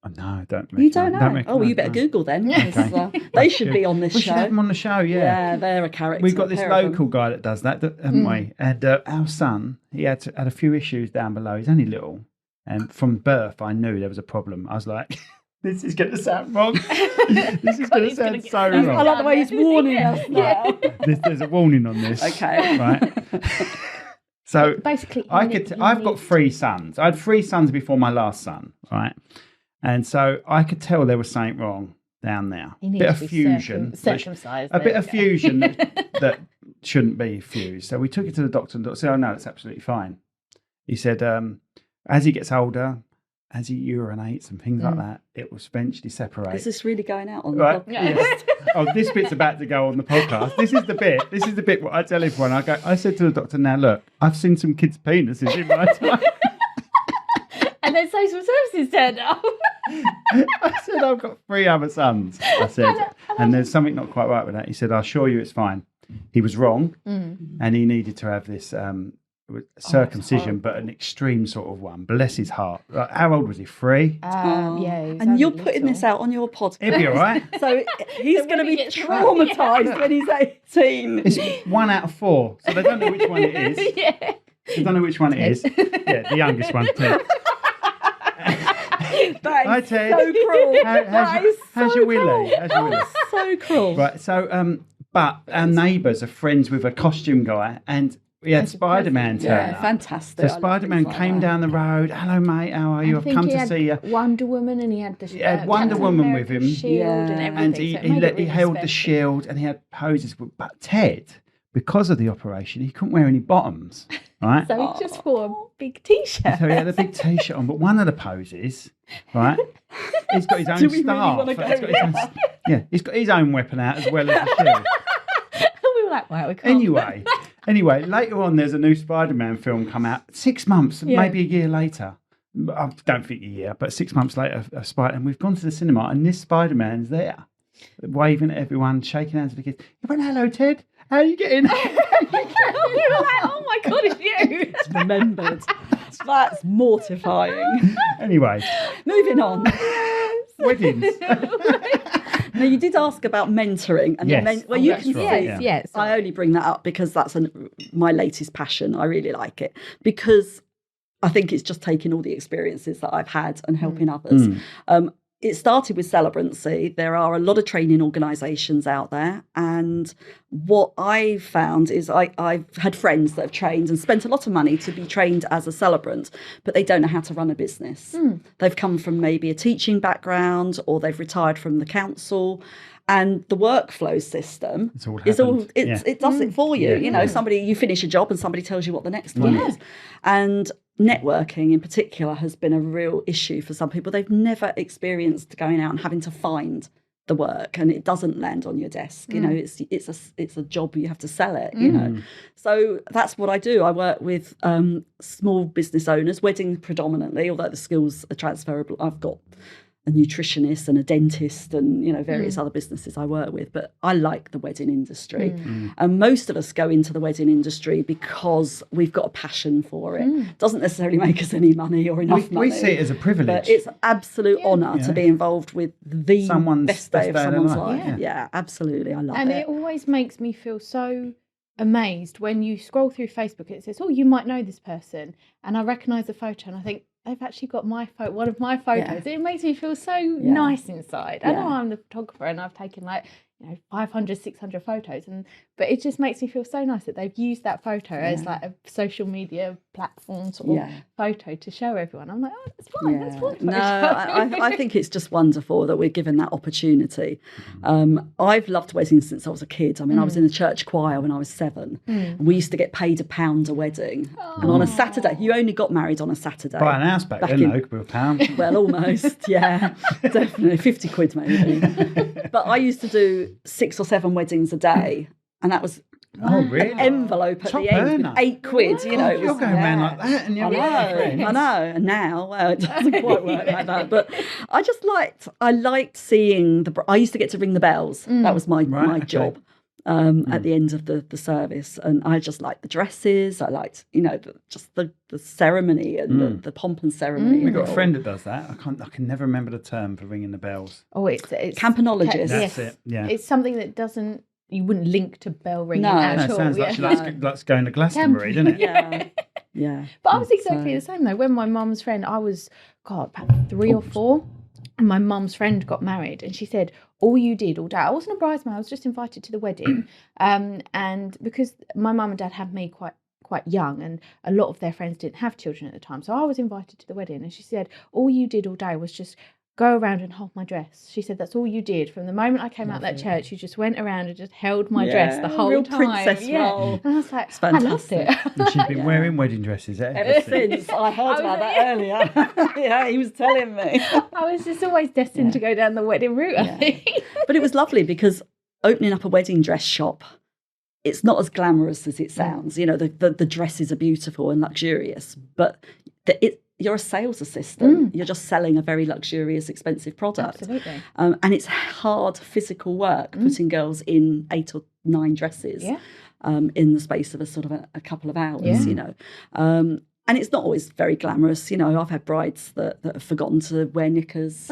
Oh, no, I don't. You don't know? You better Google them. Okay. They should be on this show. We should have them on the show, yeah. Yeah, they're a character. We've got this local guy that does that, haven't we? And our son, he had a few issues down below. He's only little. And from birth, I knew there was a problem. I was like, this is going to sound wrong. This is going to sound so wrong. I like the way he's warning us now. There's a warning on this. Okay. Right. So basically, I've got 3 sons. I had 3 sons before my last son, right? And so I could tell there was something wrong down there. A bit of fusion. Circumcised. A bit of fusion that shouldn't be fused. So we took it to the doctor, and the doctor said, oh, no, it's absolutely fine. He said, as he gets older, as he urinates and things like that, it will eventually separate. Is this really going out on the podcast? Yes. Oh, this bit's about to go on the podcast. This is the bit what I tell everyone. I said to the doctor, now look, I've seen some kids' penises in my time. And then social services turned up. I said, I've got 3 other sons. I said, and there's something not quite right with that. He said, I assure you it's fine. He was wrong, and he needed to have this circumcision, but an extreme sort of one. Bless his heart. Like, how old was he? 3? And you're putting this out on your podcast. He'll be all right. So he's going to be traumatised when he's 18. It's 1 out of 4, so they don't know which one it is. Yeah. They don't know which one it is. Yeah, the youngest one, Ted. Hi, Ted. So cruel. How's your Willie? So cruel. Right, so, but our neighbours are friends with a costume guy, and we had Spider-Man turn up. Fantastic. So Spider-Man came down the road. Hello, mate. How are you? I've come to see you. Wonder Woman, and he had the Wonder Woman with him. Shield and everything. And he held the shield, and he had poses. But Ted, because of the operation, he couldn't wear any bottoms. Right. So he just wore a big T-shirt. So he had a big T-shirt on, but one of the poses, right? He's got his own staff. He's got his own weapon out as well as the shield. We were like, wow, we can't. Anyway, later on, there's a new Spider-Man film come out. 6 months, maybe a year later. I don't think a year, but 6 months later, and we've gone to the cinema, and this Spider-Man's there, waving at everyone, shaking hands with the kids. He went, hello, Ted. How are you getting? We were like, oh my God, it's you. It's remembered. That's mortifying. Anyway. Moving on. Weddings. Now, you did ask about mentoring. And yes. You can see. Yes. I only bring that up because that's my latest passion. I really like it because I think it's just taking all the experiences that I've had and helping others. it started with celebrancy. There are a lot of training organisations out there, and what I found is I've had friends that have trained and spent a lot of money to be trained as a celebrant, but they don't know how to run a business. They've come from maybe a teaching background, or they've retired from the council, and the workflow system it does it for you. You know, you finish a job and somebody tells you what the next one is. And networking in particular has been a real issue for some people. They've never experienced going out and having to find the work, and it doesn't land on your desk. You know, it's a job, you have to sell it, you know. So that's what I do. I work with small business owners, wedding predominantly, although the skills are transferable. I've got a nutritionist and a dentist and, you know, various other businesses I work with, but I like the wedding industry. And most of us go into the wedding industry because we've got a passion for it. Doesn't necessarily make us any money or enough money. We see it as a privilege. But it's an absolute honour to be involved with the best day of someone's life. Yeah, absolutely. I love it. And it always makes me feel so amazed when you scroll through Facebook. It says, oh, you might know this person. And I recognise the photo and I think, they've actually got one of my photos. It makes me feel so nice inside. I know I'm the photographer and I've taken 500, 600 photos, but it just makes me feel so nice that they've used that photo as like a social media platform sort of photo to show everyone. I'm like, oh, that's fine. That's one photo. No, I think it's just wonderful that we're given that opportunity. I've loved weddings since I was a kid. I mean, I was in the church choir when I was 7. And we used to get paid £1 a wedding. And on a Saturday, you only got married on a Saturday. Buy an house back then, though, with £1. Well, almost, yeah. Definitely, 50 quid maybe. But I used to do 6 or 7 weddings a day. And that was really? an envelope at Top the end earner. with 8 quid. You know, it was, you're going around like that, and you're I know. And now, well, it doesn't quite work like that. But I liked seeing I used to get to ring the bells. That was my job at the end of the service, and I just liked the dresses. I liked, you know, just the ceremony and the pomp and ceremony. We've got a friend that does that. I can never remember the term for ringing the bells. Oh, it's campanologist. That's it. Yeah, it's something that you wouldn't link to bell ringing at all. Sounds like that's going to Glastonbury, doesn't it? Yeah. But I was exactly the same though. When my mum's friend, I was about 3 or 4, and my mum's friend got married, and she said, all you did all day, I wasn't a bridesmaid, I was just invited to the wedding, and because my mum and dad had me quite young, and a lot of their friends didn't have children at the time, so I was invited to the wedding, and she said, all you did all day was just go around and hold my dress. She said that's all you did. From the moment I came out that church, you just went around and just held my dress the whole real time. Princess role. And I was like, I loved it. And she's been wearing wedding dresses ever since. I heard about that earlier. Yeah, he was telling me. I was just always destined to go down the wedding route, I think. But it was lovely because opening up a wedding dress shop, it's not as glamorous as it sounds. You know, the dresses are beautiful and luxurious, but you're a sales assistant. You're just selling a very luxurious, expensive product. Absolutely. And it's hard physical work putting girls in 8 or 9 dresses in the space of a couple of hours, you know. And it's not always very glamorous. You know, I've had brides that have forgotten to wear knickers.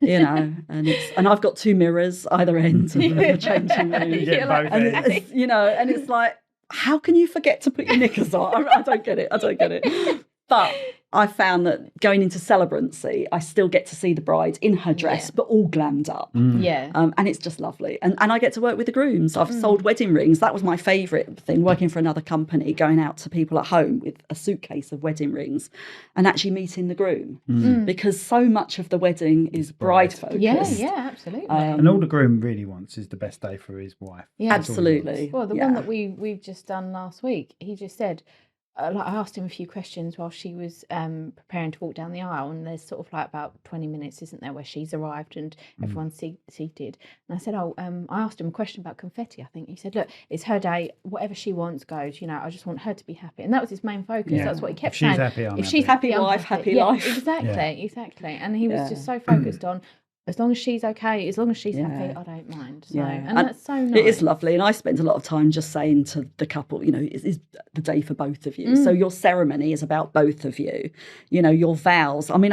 You know, and I've got 2 mirrors either end of the changing room. You know, and it's like, how can you forget to put your knickers on? I don't get it. But I found that going into celebrancy, I still get to see the bride in her dress, but all glammed up. And it's just lovely. And I get to work with the grooms. I've sold wedding rings. That was my favourite thing, working for another company, going out to people at home with a suitcase of wedding rings and actually meeting the groom. Because so much of the wedding is bride focused. Yeah, absolutely. And all the groom really wants is the best day for his wife. Yeah, absolutely. Well, the one that we've just done last week, he just said, I asked him a few questions while she was preparing to walk down the aisle, and there's sort of like about 20 minutes, isn't there, where she's arrived and everyone's seated. And I said, I asked him a question about confetti, I think. He said, look, it's her day, whatever she wants goes, you know, I just want her to be happy. And that was his main focus. That's what he kept saying. She's happy, if she's happy wife, happy life. Exactly. And he was just so focused on as long as she's okay, as long as she's Yeah. happy, I don't mind. So, Yeah. and that's so nice. It is lovely. And I spend a lot of time just saying to the couple, it's the day for both of you. So your ceremony is about both of you. Your vows. I mean,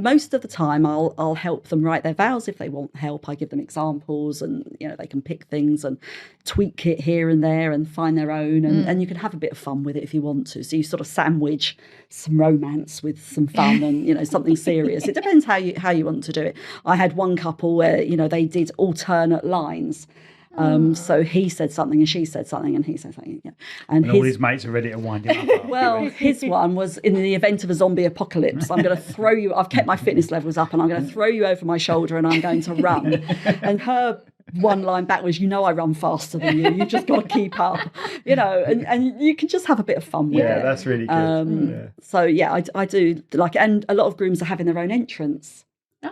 most of the time I'll help them write their vows if they want help. I give them examples and, they can pick things and tweak it here and there and find their own. And you can have a bit of fun with it if you want to. So you sort of sandwich some romance with some fun and, something serious. It depends how you want to do it. I had one couple where, they did alternate lines. So he said something and she said something and he said something. Yeah. And all his mates are ready to wind him up. Well, his one was, in the event of a zombie apocalypse, I'm going to throw you, I've kept my fitness levels up and I'm going to throw you over my shoulder and I'm going to run. And her one line back was, I run faster than you. You've just got to keep up, and you can just have a bit of fun with it. Yeah, that's really good. So, I do like, and a lot of grooms are having their own entrance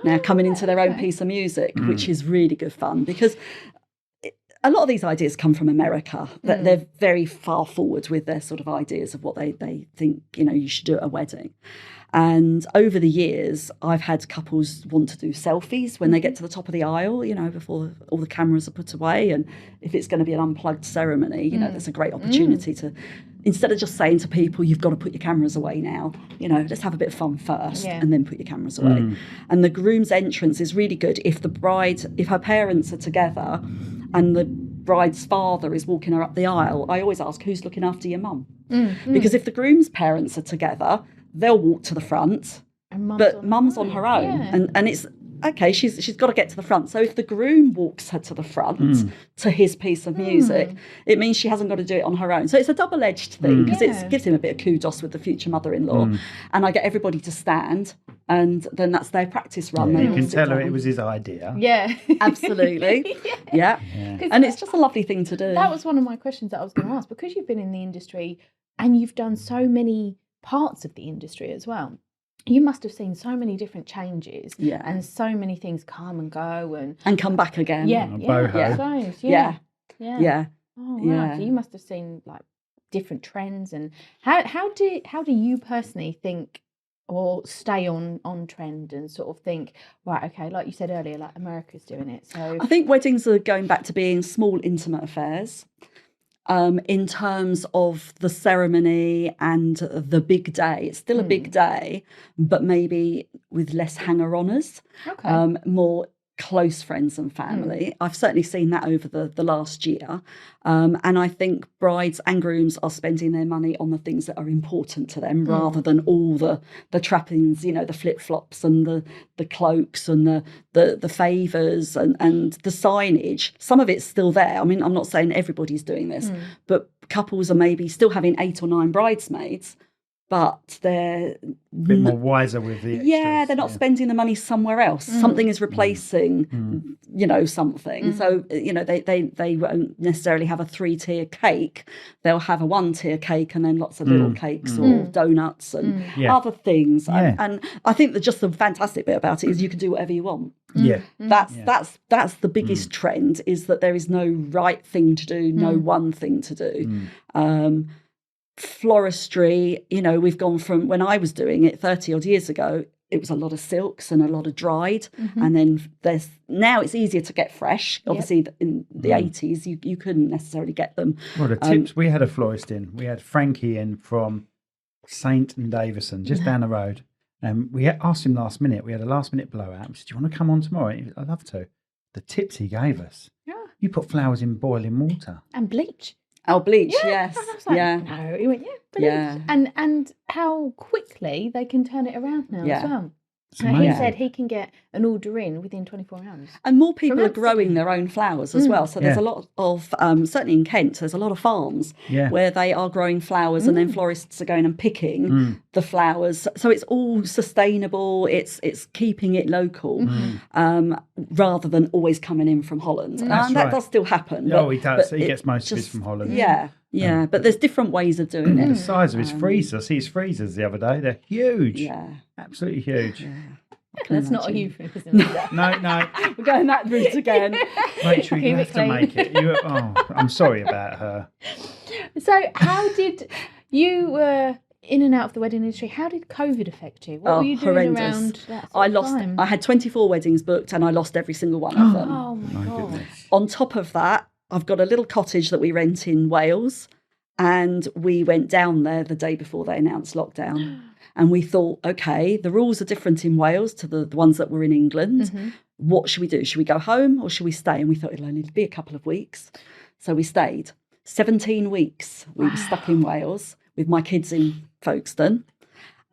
now, coming into their own piece of music, which is really good fun because a lot of these ideas come from America. They're very far forward with their sort of ideas of what they think, you should do at a wedding. And over the years, I've had couples want to do selfies when they get to the top of the aisle, before all the cameras are put away. And if it's going to be an unplugged ceremony, there's a great opportunity to, instead of just saying to people, you've got to put your cameras away now, let's have a bit of fun first and then put your cameras away. And the groom's entrance is really good if her parents are together and the bride's father is walking her up the aisle. I always ask, who's looking after your mum? Because if the groom's parents are together, they'll walk to the front, but mum's on her own. Yeah. And it's, okay, she's got to get to the front. So if the groom walks her to the front to his piece of music, it means she hasn't got to do it on her own. So it's a double-edged thing because it gives him a bit of kudos with the future mother-in-law. And I get everybody to stand and then that's their practice run. You can tell her it was his idea. Yeah. Absolutely. Yeah. And it's just a lovely thing to do. That was one of my questions that I was going to ask, because you've been in the industry and you've done so many parts of the industry as well. You must have seen so many different changes and so many things come and go and come back again. Oh, wow. So you must have seen like different trends. And how do you personally think or stay on trend and sort of think, right, okay, like you said earlier, like America's doing it. So I think weddings are going back to being small, intimate affairs. In terms of the ceremony and the big day. It's still a big day, but maybe with less hanger-oners, more close friends and family. I've certainly seen that over the last year. And I think brides and grooms are spending their money on the things that are important to them rather than all the trappings, the flip-flops and the cloaks and the favours and the signage. Some of it's still there. I mean, I'm not saying everybody's doing this, but couples are maybe still having 8 or 9 bridesmaids, but they're a bit more wiser with the extras. Yeah, they're not spending the money somewhere else. Something is replacing, something. So, they won't necessarily have a 3-tier cake. They'll have a 1-tier cake and then lots of little cakes or donuts and other things. Yeah. And I think that just the fantastic bit about it is you can do whatever you want. Yeah. That's the biggest trend, is that there is no right thing to do, no one thing to do. Floristry, we've gone from, when I was doing it 30 odd years ago, it was a lot of silks and a lot of dried, and then now it's easier to get fresh. Obviously in the 80s you couldn't necessarily get them. Well, the tips, we had a florist in, we had Frankie in from Saint and Davison just down the road, and we asked him last minute, we had a last minute blowout. We said, do you want to come on tomorrow? He said, I'd love to. The tips he gave us, you put flowers in boiling water and bleach. Oh, bleach, yes. No, he went, bleach. And how quickly they can turn it around now as well. He said he can get an order in within 24 hours. And more people are growing their own flowers as well. So there's a lot of, certainly in Kent, there's a lot of farms where they are growing flowers and then florists are going and picking the flowers. So it's all sustainable. It's keeping it local rather than always coming in from Holland. And that does still happen. Oh, he does. He gets most of his from Holland. Yeah, but there's different ways of doing it. The size of his freezer. I see his freezers the other day. They're huge. Yeah. Absolutely huge. Yeah. That's not a euphemism. No. We're going that route again. Rachel, you have to make it. I'm sorry about her. So how did you in and out of the wedding industry. How did COVID affect you? What were you doing horrendous. around that sort of time? I had 24 weddings booked and I lost every single one of them. Oh my God. On top of that, I've got a little cottage that we rent in Wales, and we went down there the day before they announced lockdown. And we thought, okay, the rules are different in Wales to the ones that were in England. Mm-hmm. What should we do? Should we go home or should we stay? And we thought it'll only be a couple of weeks. So we stayed. 17 weeks we were stuck in Wales with my kids in Folkestone.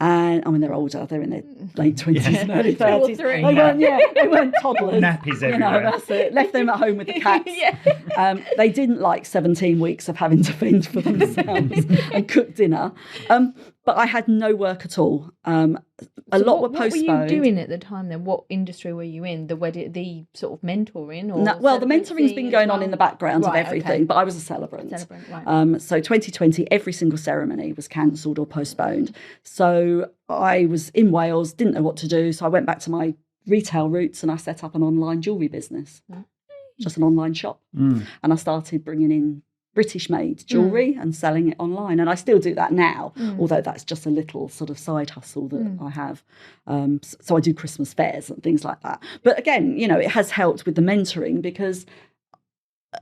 And I mean, they're older; they're in their late 20s and early 30s. They weren't toddlers. Nappies everywhere. That's it. Left them at home with the cats. They didn't like 17 weeks of having to fend for themselves and cook dinner. But I had no work at all. A lot were postponed. What were you doing at the time then? What industry were you in? The sort of mentoring? Or the mentoring's been going on in the background of everything, but I was a celebrant. Right. So 2020, every single ceremony was cancelled or postponed. So I was in Wales, didn't know what to do. So I went back to my retail roots and I set up an online jewellery business, just an online shop. And I started bringing in British-made jewellery and selling it online. And I still do that now, although that's just a little sort of side hustle that I have. So I do Christmas fairs and things like that. But again, it has helped with the mentoring, because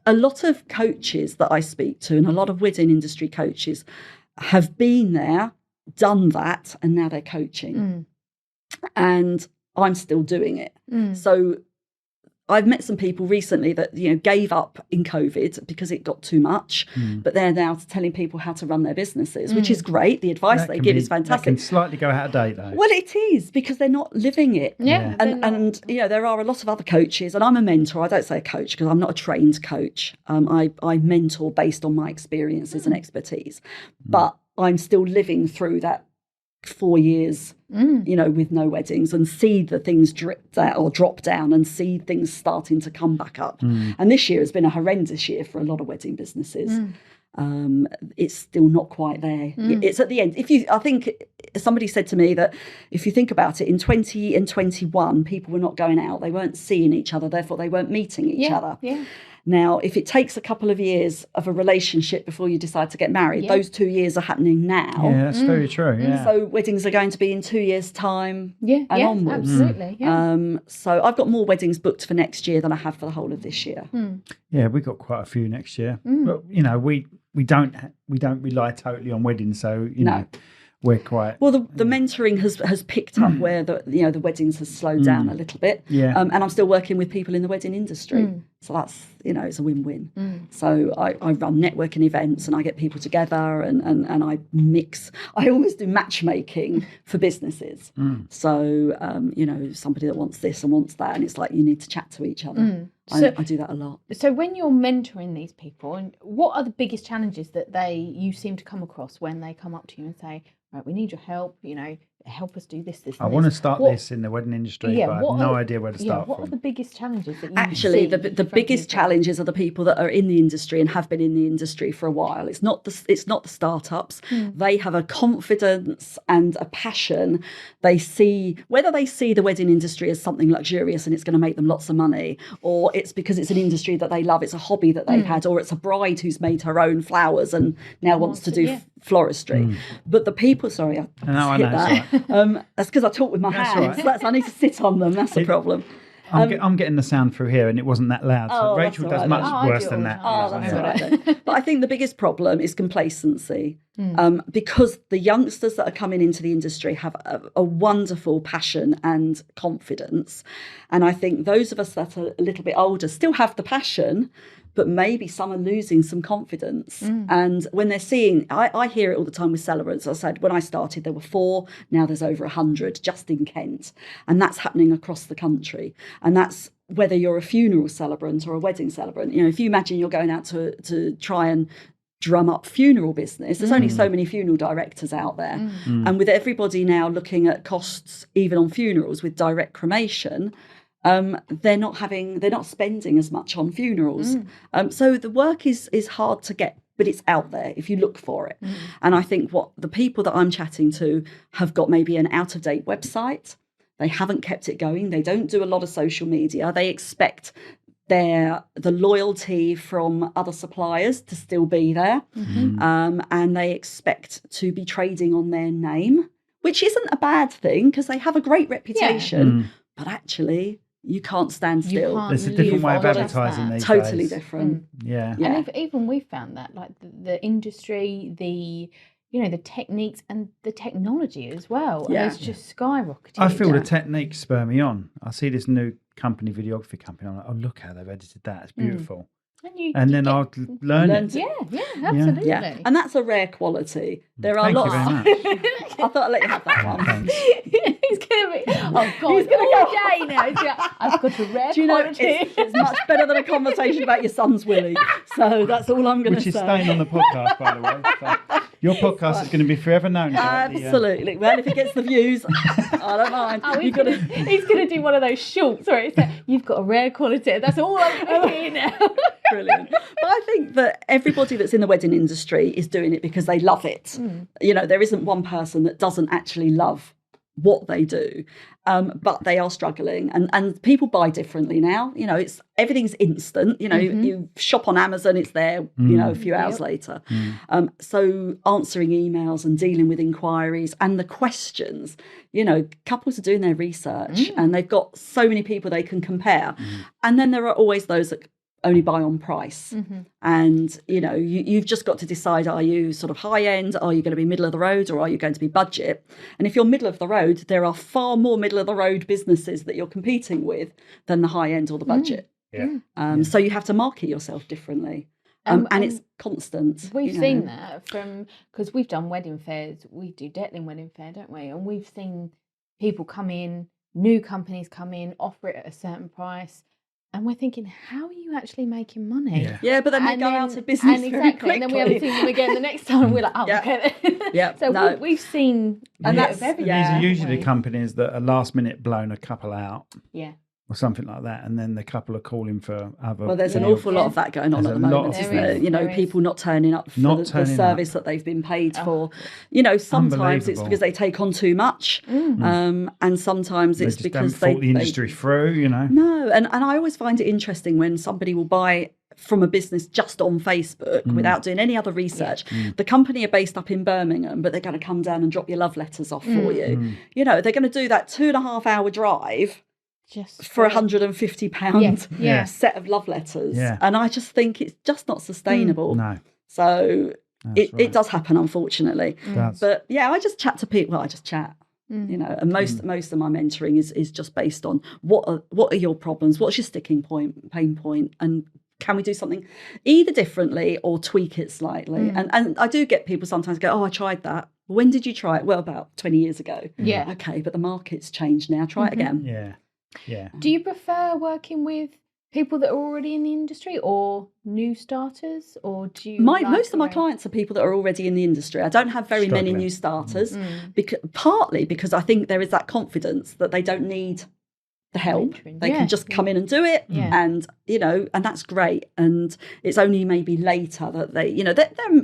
a lot of coaches that I speak to and a lot of wedding industry coaches have been there, done that, and now they're coaching. And I'm still doing it. So I've met some people recently that, gave up in COVID because it got too much, but they're now telling people how to run their businesses, which is great. The advice they give is fantastic. That can slightly go out of date, though. Well, it is, because they're not living it. Yeah. And there are a lot of other coaches, and I'm a mentor. I don't say a coach because I'm not a trained coach. I mentor based on my experiences and expertise, but I'm still living through that 4 years, with no weddings, and see the things drop down and see things starting to come back up. And this year has been a horrendous year for a lot of wedding businesses. It's still not quite there. It's at the end. I think somebody said to me that if you think about it, in 20 and 21, people were not going out. They weren't seeing each other. Therefore, they weren't meeting each other. Yeah. Now, if it takes a couple of years of a relationship before you decide to get married, those 2 years are happening now. Yeah, that's very true. Yeah. So weddings are going to be in 2 years' time and onwards. Absolutely. Yeah. So I've got more weddings booked for next year than I have for the whole of this year. Yeah, we've got quite a few next year. But we don't rely totally on weddings, so we're quite well. The mentoring has picked up where the weddings has slowed down a little bit. Yeah. And I'm still working with people in the wedding industry, so that's it's a win-win. So I run networking events and I get people together and I mix. I always do matchmaking for businesses. So somebody that wants this and wants that, and it's like you need to chat to each other. I do that a lot. So when you're mentoring these people, and what are the biggest challenges that you seem to come across when they come up to you and say, right, we need your help, help us do this, I want to start this in the wedding industry, but I have no idea where to start what from. are the biggest challenges that you Actually, see the biggest challenges are the people that are in the industry and have been in the industry for a while. It's not the startups. They have a confidence and a passion. Whether they see the wedding industry as something luxurious and it's going to make them lots of money, or it's because it's an industry that they love, it's a hobby that they've had, or it's a bride who's made her own flowers and now wants to do floristry. But the people, sorry, I hit that. That's because I talk with my hands. Right. I need to sit on them. That's the problem. I'm getting the sound through here, and it wasn't that loud. So Rachel does much worse than that. That's all right then. But I think the biggest problem is complacency, because the youngsters that are coming into the industry have a wonderful passion and confidence, and I think those of us that are a little bit older still have the passion, but maybe some are losing some confidence. And when they're seeing, I hear it all the time with celebrants. I said, when I started, there were 4, now there's over 100 just in Kent. And that's happening across the country. And that's whether you're a funeral celebrant or a wedding celebrant. If you imagine you're going out to try and drum up funeral business, there's only so many funeral directors out there. And with everybody now looking at costs, even on funerals with direct cremation, they're not spending as much on funerals. So the work is hard to get, but it's out there if you look for it. And I think what the people that I'm chatting to have got maybe an out-of-date website. They haven't kept it going. They don't do a lot of social media. They expect the loyalty from other suppliers to still be there. And they expect to be trading on their name, which isn't a bad thing because they have a great reputation, but actually you can't stand still. There's a different way of advertising these Totally days. different. And even we found that, like the industry, the techniques and the technology as well. And it's just skyrocketed. I feel the techniques spur me on. I see this new videography company. I'm like, oh, look how they've edited that. It's beautiful. And then I'll learn it. Yeah, absolutely. Yeah. And that's a rare quality. There are lots. Thank you very much. I thought I'd let you have that one. He's going to be, oh God, he's going to go day now. I've got a rare quality. It's much better than a conversation about your son's willy. So that's all I'm going to say. Which is staying on the podcast, by the way. So your podcast is going to be forever known. Absolutely. Well, if it gets the views, I don't mind. He's going to do one of those shorts where it's you've got a rare quality. That's all I'm going to hear now. Brilliant. But I think that everybody that's in the wedding industry is doing it because they love it. There isn't one person that doesn't actually love what they do, but they are struggling, and people buy differently now. Everything's instant. You shop on Amazon, it's there a few hours later. So answering emails and dealing with inquiries and the questions, couples are doing their research and they've got so many people they can compare, and then there are always those that only buy on price. And you've just got to decide, are you sort of high end, are you going to be middle of the road, or are you going to be budget? And if you're middle of the road, there are far more middle of the road businesses that you're competing with than the high end or the budget. So you have to market yourself differently. And it's constant. We've seen that because we've done wedding fairs. We do Detling Wedding Fair, don't we? And we've seen people come in, new companies come in, offer it at a certain price. And we're thinking, how are you actually making money? Yeah, but then they go out of business very quickly. And then we haven't seen them again the next time. We're like, okay. So we've seen... And these are usually companies that are last minute blown a couple out. Yeah. Or something like that, and then the couple are calling for other. Well, there's an awful lot of that going on at the moment, isn't there? People not turning up for the service that they've been paid for. Sometimes it's because they take on too much, and sometimes it's because they the industry through. No, and I always find it interesting when somebody will buy from a business just on Facebook without doing any other research. The company are based up in Birmingham, but they're going to come down and drop your love letters off for you. They're going to do that 2.5 hour drive. Just for £150 set of love letters. And I just think it's just not sustainable. No. So it does happen, unfortunately. But I just chat to people. Well, I just chat. And most of my mentoring is just based on what are your problems, what's your sticking point, pain point, and can we do something either differently or tweak it slightly? And I do get people sometimes go, oh, I tried that. When did you try it? Well, about 20 years ago. Yeah. Okay, but the market's changed now. Try it again. Yeah. Do you prefer working with people that are already in the industry or new starters, or do you? Most of my clients are people that are already in the industry. I don't have very many new starters, partly because I think there is that confidence that they don't need the help. They can just come in and do it, and and that's great. And it's only maybe later that they,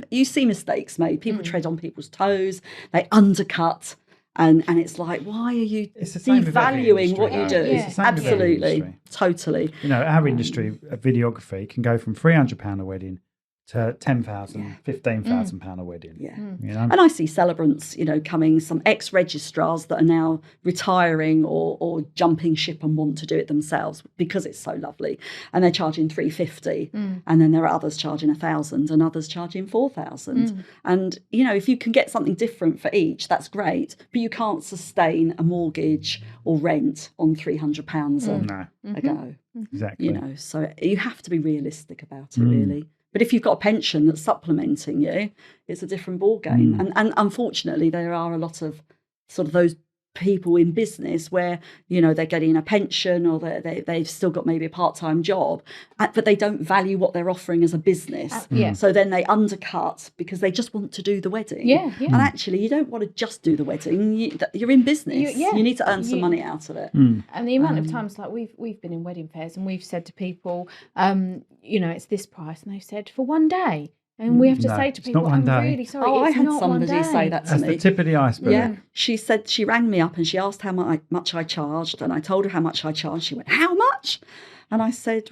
you see mistakes made. People tread on people's toes. They undercut. And it's like, why are you devaluing what you do? Absolutely, totally. Our industry, videography, can go from £300 a wedding to £10,000, £15,000 a wedding. And I see celebrants, coming, some ex-registrars that are now retiring or jumping ship and want to do it themselves because it's so lovely, and they're charging $350, and then there are others charging $1,000 and others charging $4,000. And if you can get something different for each, that's great. But you can't sustain a mortgage or rent on £300 a go. Exactly. So you have to be realistic about it, really. But if you've got a pension that's supplementing you, it's a different ballgame. And unfortunately, there are a lot of sort of those people in business where, they're getting a pension or they've still got maybe a part-time job, but they don't value what they're offering as a business. So then they undercut because they just want to do the wedding. And actually, you don't want to just do the wedding. You're in business. You need to earn some money out of it. And the amount of times, like we've been in wedding fairs and we've said to people, it's this price, and they've said for one day. And we have to say to people, I'm really sorry. I had somebody say that to me. That's the tip of the iceberg. Yeah. She said, she rang me up and she asked how much I charged, and I told her how much I charged. She went, how much? And I said,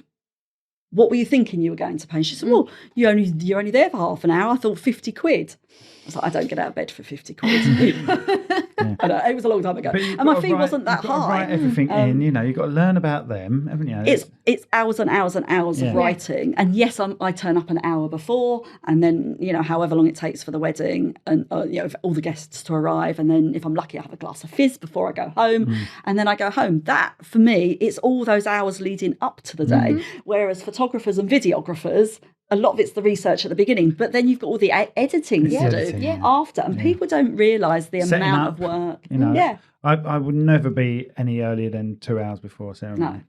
what were you thinking you were going to pay? And she said, well, you're only there for half an hour. I thought 50 quid. I was like, I don't get out of bed for 50 quid. I know, it was a long time ago. And my fee wasn't that high. Write everything in, you've got to learn about them, haven't you? It's hours and hours and hours of writing. And yes, I turn up an hour before, and then, however long it takes for the wedding, and for all the guests to arrive. And then if I'm lucky, I have a glass of fizz before I go home. And then I go home. That, for me, it's all those hours leading up to the day. Whereas photographers and videographers, a lot of it's the research at the beginning, but then you've got all the editing to do after, and people don't realise the amount of work. I would never be any earlier than 2 hours before ceremony.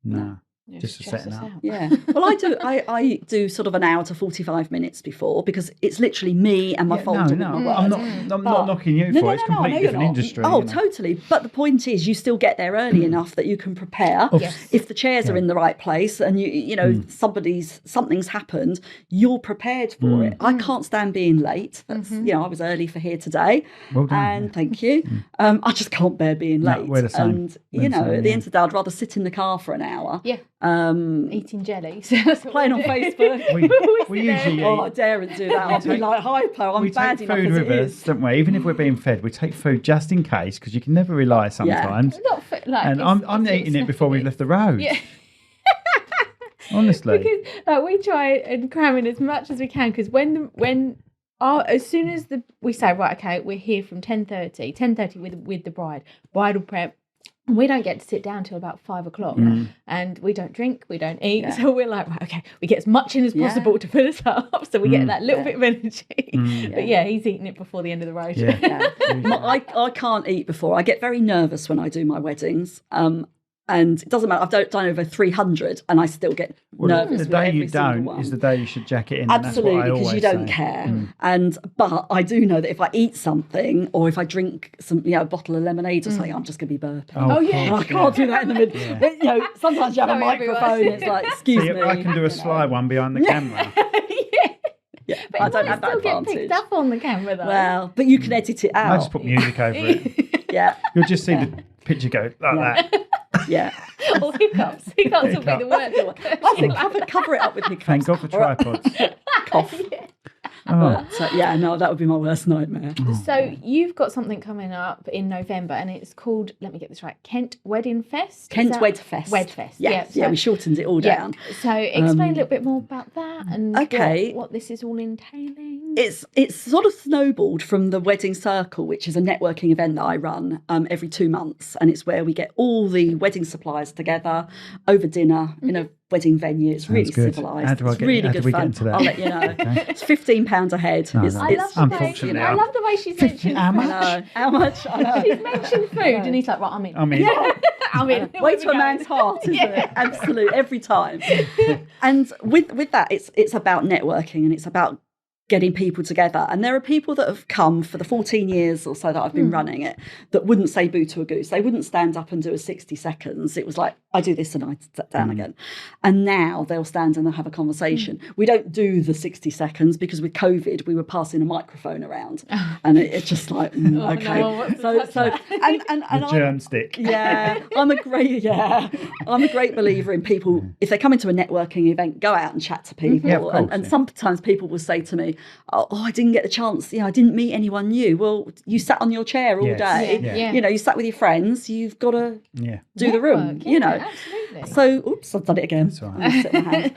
No. Just for setting up. Yeah. Well, I do sort of an hour to 45 minutes before, because it's literally me and my folder. I'm not knocking you for it. It's a completely different industry. Oh, totally. But the point is, you still get there early enough that you can prepare. If the chairs are in the right place and something's happened, you're prepared for it. I can't stand being late. That's I was early for here today. Well done, and thank you. I just can't bear being late. We're the same. And at the end of the day, I'd rather sit in the car for an hour. Eating jellies. Playing on Facebook. We usually eat. I daren't do that. I'll be like hyper. I'm bad enough as it is. Don't we? Even if we're being fed, we take food just in case, because you can never rely sometimes. And I'm eating it before we've left the road. Yeah. Honestly. Because we try and cram in as much as we can, because as soon as we say, right, okay, we're here from 10:30 with the bridal prep, we don't get to sit down till about 5 o'clock, and we don't drink, we don't eat. So we're like, right, okay, we get as much in as possible to fill us up, so we get that little bit of energy. But he's eating it before the end of the road. I can't eat before. I get very nervous when I do my weddings. And it doesn't matter. I've done over 300, and I still get nervous. The day you don't is the day you should jack it in. Absolutely, because you don't care. But I do know that if I eat something, or if I drink a bottle of lemonade or something, I'm just going to be burping. I can't do that in the middle. Sometimes you have a microphone. It's like, excuse me. I can do a sly one behind the camera. But I don't have that still advantage. Get picked up on the camera though. Well, but you can edit it out. I just put music over it. You'll just see the picture go like that. Or hiccups. Hiccups will be the worst. I think cover it up with hiccups. Thank God for tripods. Cough. That would be my worst nightmare. So you've got something coming up in November, and it's called, let me get this right, Kent Wedding Fest? Kent Wed Fest. Wed Fest, yeah. We shortened it all down. So explain a little bit more about that, and what this is all entailing. It's sort of snowballed from the Wedding Circle, which is a networking event that I run every 2 months, and it's where we get all the wedding suppliers together over dinner in a wedding venue. It's really civilised. It's really good fun. I'll let you know. It's £15 a head. Unfortunately, I love the way she's mentioned how much? How much? I know. She's mentioned food, and he's like, right, I'm in. I'm in. Way to a man's heart, isn't it? Absolute, every time. And with that, it's about networking, and it's about getting people together. And there are people that have come for the 14 years or so that I've been running it that wouldn't say boo to a goose. They wouldn't stand up and do a 60 seconds. It was like, I do this and I sit down again. And now they'll stand and they'll have a conversation. We don't do the 60 seconds because with COVID, we were passing a microphone around. And it's just like, okay. And germ stick. I'm a great believer in people, if they come into a networking event, go out and chat to people. And sometimes people will say to me, oh, I didn't get the chance, I didn't meet anyone new. Well, you sat on your chair all day. You sat with your friends. You've got to do the room, Absolutely. So, oops, I've done it again. That's all right.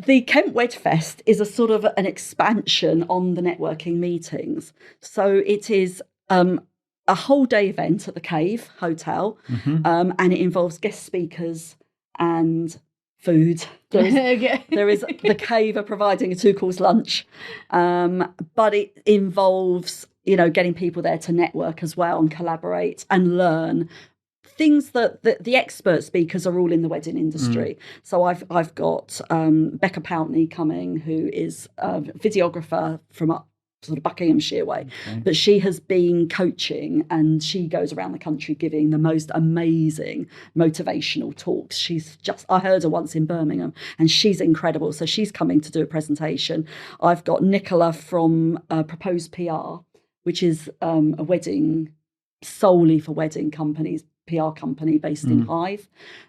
The Kent Wed Fest is a sort of an expansion on the networking meetings. So it is a whole day event at the Cave Hotel, and it involves guest speakers and food. There is the Cave are providing a 2-course lunch, but it involves getting people there to network as well and collaborate and learn things that the expert speakers are all in the wedding industry. So I've got Becca Pountney coming, who is a videographer from up sort of Buckinghamshire way, but she has been coaching, and she goes around the country giving the most amazing motivational talks. I heard her once in Birmingham, and she's incredible. So she's coming to do a presentation. I've got Nicola from Proposed PR, which is a wedding solely for wedding companies, PR company based in Hythe.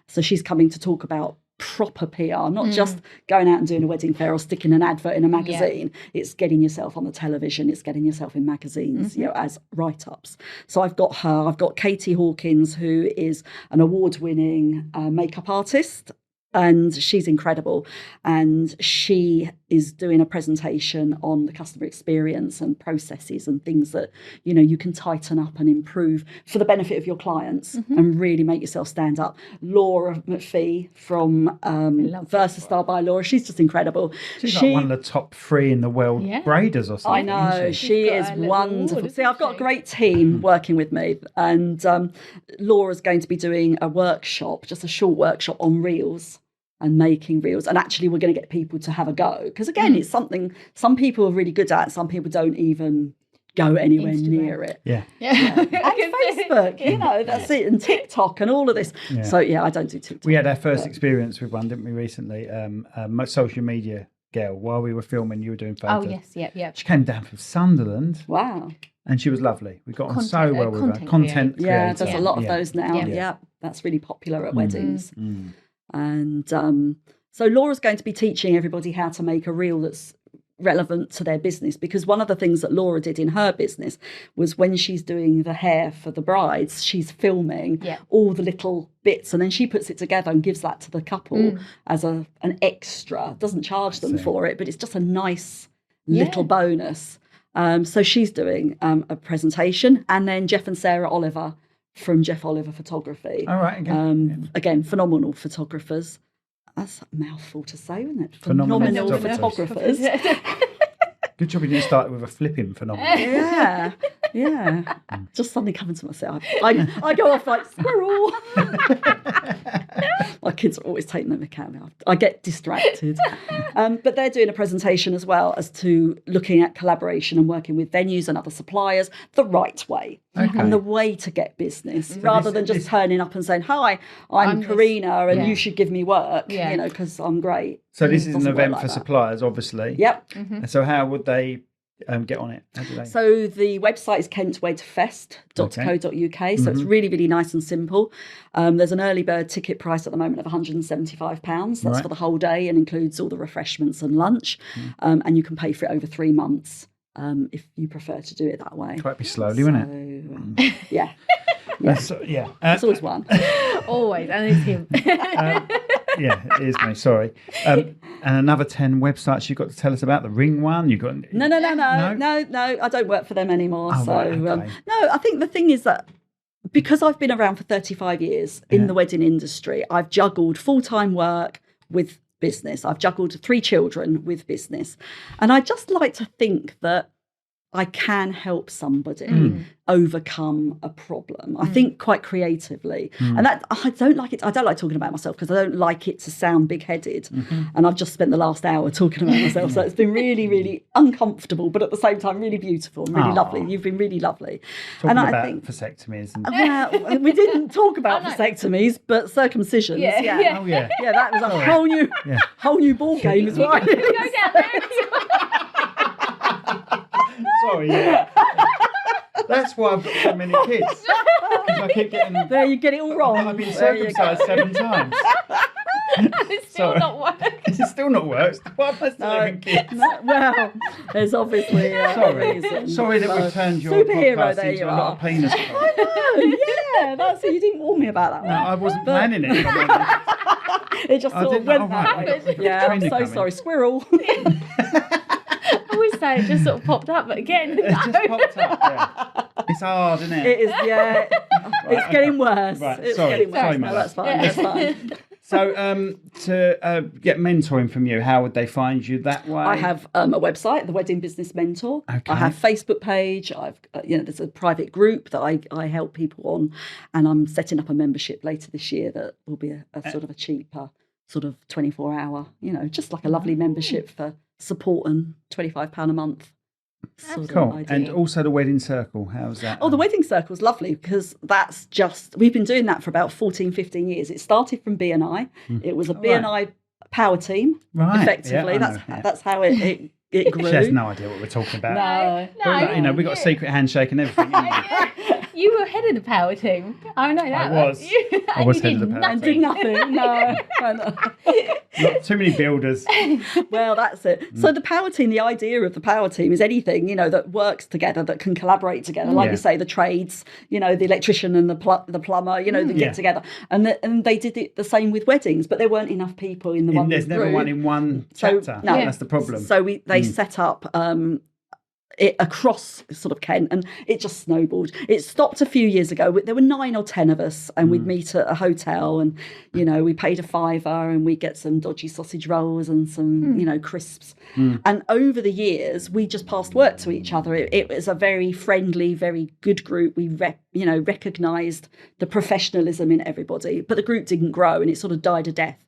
So she's coming to talk about proper PR, not just going out and doing a wedding fair or sticking an advert in a magazine. It's getting yourself on the television, it's getting yourself in magazines, as write-ups. So I've got her, I've got Katie Hawkins, who is an award-winning makeup artist, and she's incredible. And she is doing a presentation on the customer experience and processes and things that, you can tighten up and improve for the benefit of your clients and really make yourself stand up. Laura McPhee from Versastar by Laura, she's just incredible. She's like one of the top 3 in the world braiders or something. I know, she is wonderful. See, I've got a great team working with me, and Laura's going to be doing a workshop, just a short workshop on reels and making reels, and actually we're going to get people to have a go, because again it's something some people are really good at, some people don't even go anywhere near it. Yeah. And Facebook, that's it, and TikTok and all of this. So I don't do TikTok. We had our first experience with one, didn't we, recently? A social media girl, while we were filming, you were doing photos. Oh yes, yeah. She came down from Sunderland. Wow. And she was lovely. We got on so well with her. Content creator. Yeah, there's a lot of those now. Yeah, that's really popular at weddings. And so Laura's going to be teaching everybody how to make a reel that's relevant to their business, because one of the things that Laura did in her business was when she's doing the hair for the brides, she's filming all the little bits, and then she puts it together and gives that to the couple as an extra. Doesn't charge them for it, but it's just a nice little bonus. So she's doing a presentation, and then Jeff and Sarah Oliver from Jeff Oliver Photography. All right, again, phenomenal photographers. That's a mouthful to say, isn't it? Phenomenal photographers. Good job you didn't start with a flipping phenomenon. Yeah. Just suddenly coming to myself. I go off like squirrel. My kids are always taking them account. I get distracted. But they're doing a presentation as well as to looking at collaboration and working with venues and other suppliers the right way. And the way to get business, rather than just turning up and saying, "Hi, I'm Karina, and you should give me work," because I'm great. So this is an event for suppliers, obviously. Yep. So how would they get on it? How do they? So the website is kentwedfest.co.uk. So it's really, really nice and simple. There's an early bird ticket price at the moment of £175. That's for the whole day and includes all the refreshments and lunch. And you can pay for it over 3 months. If you prefer to do it that way. Quite be slowly, wouldn't it? Yeah. That's It's always one. Always, and it's him. Yeah, it is me. Sorry. And another 10 websites you've got to tell us about. The Ring one. You've got No. I don't work for them anymore. Oh, so right, okay. no, I think the thing is that because I've been around for 35 years in the wedding industry, I've juggled full-time work with business. I've juggled 3 children with business, and I just like to think that I can help somebody overcome a problem. I think quite creatively, and that I don't like it. I don't like talking about myself because I don't like it to sound big-headed. And I've just spent the last hour talking about myself, so it's been really, really uncomfortable, but at the same time, really beautiful and really lovely. You've been really lovely. Talking and about I think vasectomies. well, we didn't talk about vasectomies, but circumcisions. Yeah. Oh yeah. Yeah, that was a whole new ball game as well. Sorry, that's why I've got so many kids. Because I keep getting. There, you get it all wrong. I've been circumcised 7 times. It's still not worked. It's still not worked. Why am I still having kids? Well, there's obviously a reason. Sorry that we've turned your superhero. podcast There into you a lot of are. penis. I know. That's it. You didn't warn me about that one. No, I wasn't planning it. It just sort of went that way. Yeah, I'm so sorry. Squirrel. I always say it just sort of popped up, but again, It just popped up. Yeah. It's hard, isn't it? It is. Yeah. It's getting worse. Right, It's sorry. getting worse. Sorry, No, mate. that's fine. That's fine. So, to get mentoring from you, how would they find you that way? I have a website, the Wedding Business Mentor. Okay. I have a Facebook page. I've there's a private group that I help people on, and I'm setting up a membership later this year that will be a sort of a cheaper sort of 24-hour, just like a lovely membership for support and £25 a month. Cool. And also the Wedding Circle, how's that? Oh, the Wedding Circle's lovely because that's we've been doing that for about 14, 15 years. It started from B&I. It was a B&I power team, effectively. Yeah, that's how it grew. She has no idea what we're talking about. No. But, we've got a secret handshake and everything. You were head of the power team. I know that. I was. I was head of the power I did nothing. No. Not too many builders. Well, that's it. So the power team, the idea of the power team is anything, that works together, that can collaborate together. Like you say, the trades, the electrician and the plumber, they get together. And they did it the same with weddings, but there weren't enough people in the one There's never one in one chapter. No. That's the problem. So they set up it across sort of Kent, and it just snowballed. It stopped a few years ago. There were 9 or 10 of us, and we'd meet at a hotel, and we paid a £5 and we'd get some dodgy sausage rolls and some crisps. And over the years we just passed work to each other. It was a very friendly, very good group. We recognised the professionalism in everybody, but the group didn't grow, and it sort of died a death.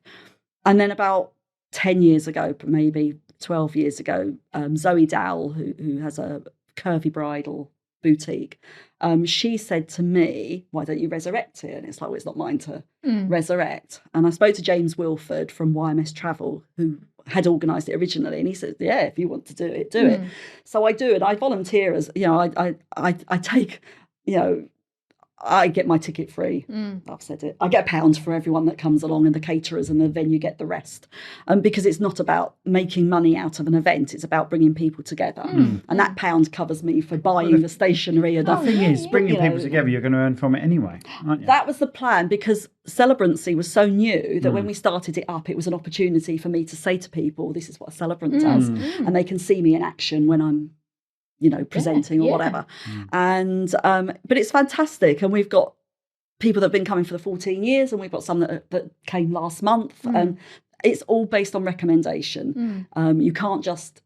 And then about 10 years ago, maybe 12 years ago, Zoe Dowell, who has a curvy bridal boutique, she said to me, why don't you resurrect it? And it's like, well, it's not mine to resurrect. And I spoke to James Wilford from YMS Travel, who had organised it originally, and he said, yeah, if you want to do it, do it. So I do it. I volunteer as, I take, I get my ticket free. I've said it. I get £1 for everyone that comes along, and the caterers, and the venue get the rest. Because it's not about making money out of an event; it's about bringing people together. And that £1 covers me for buying the stationery. And the thing is, bringing people together, you're going to earn from it anyway, aren't you? That was the plan, because celebrancy was so new that when we started it up, it was an opportunity for me to say to people, "This is what a celebrant does," and they can see me in action when I'm presenting or whatever. And but it's fantastic, and we've got people that have been coming for the 14 years, and we've got some that came last month, and it's all based on recommendation. You can't just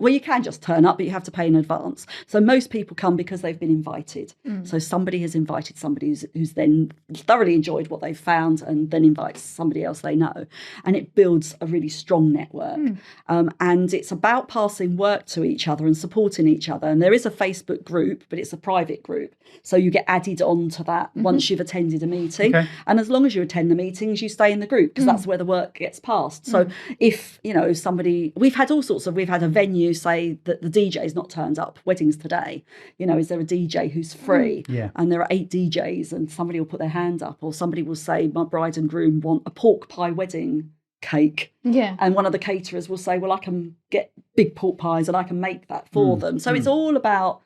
you can just turn up, but you have to pay in advance. So most people come because they've been invited. So somebody has invited somebody who's then thoroughly enjoyed what they've found, and then invites somebody else they know. And it builds a really strong network. And it's about passing work to each other and supporting each other. And there is a Facebook group, but it's a private group. So you get added on to that once you've attended a meeting. Okay. And as long as you attend the meetings, you stay in the group, because that's where the work gets passed. So if, somebody, we've had a venue say that the DJ's not turned up, weddings today, is there a DJ who's free? And there are 8 DJs, and somebody will put their hand up, or somebody will say, my bride and groom want a pork pie wedding cake. And one of the caterers will say, well, I can get big pork pies and I can make that for them. So it's all about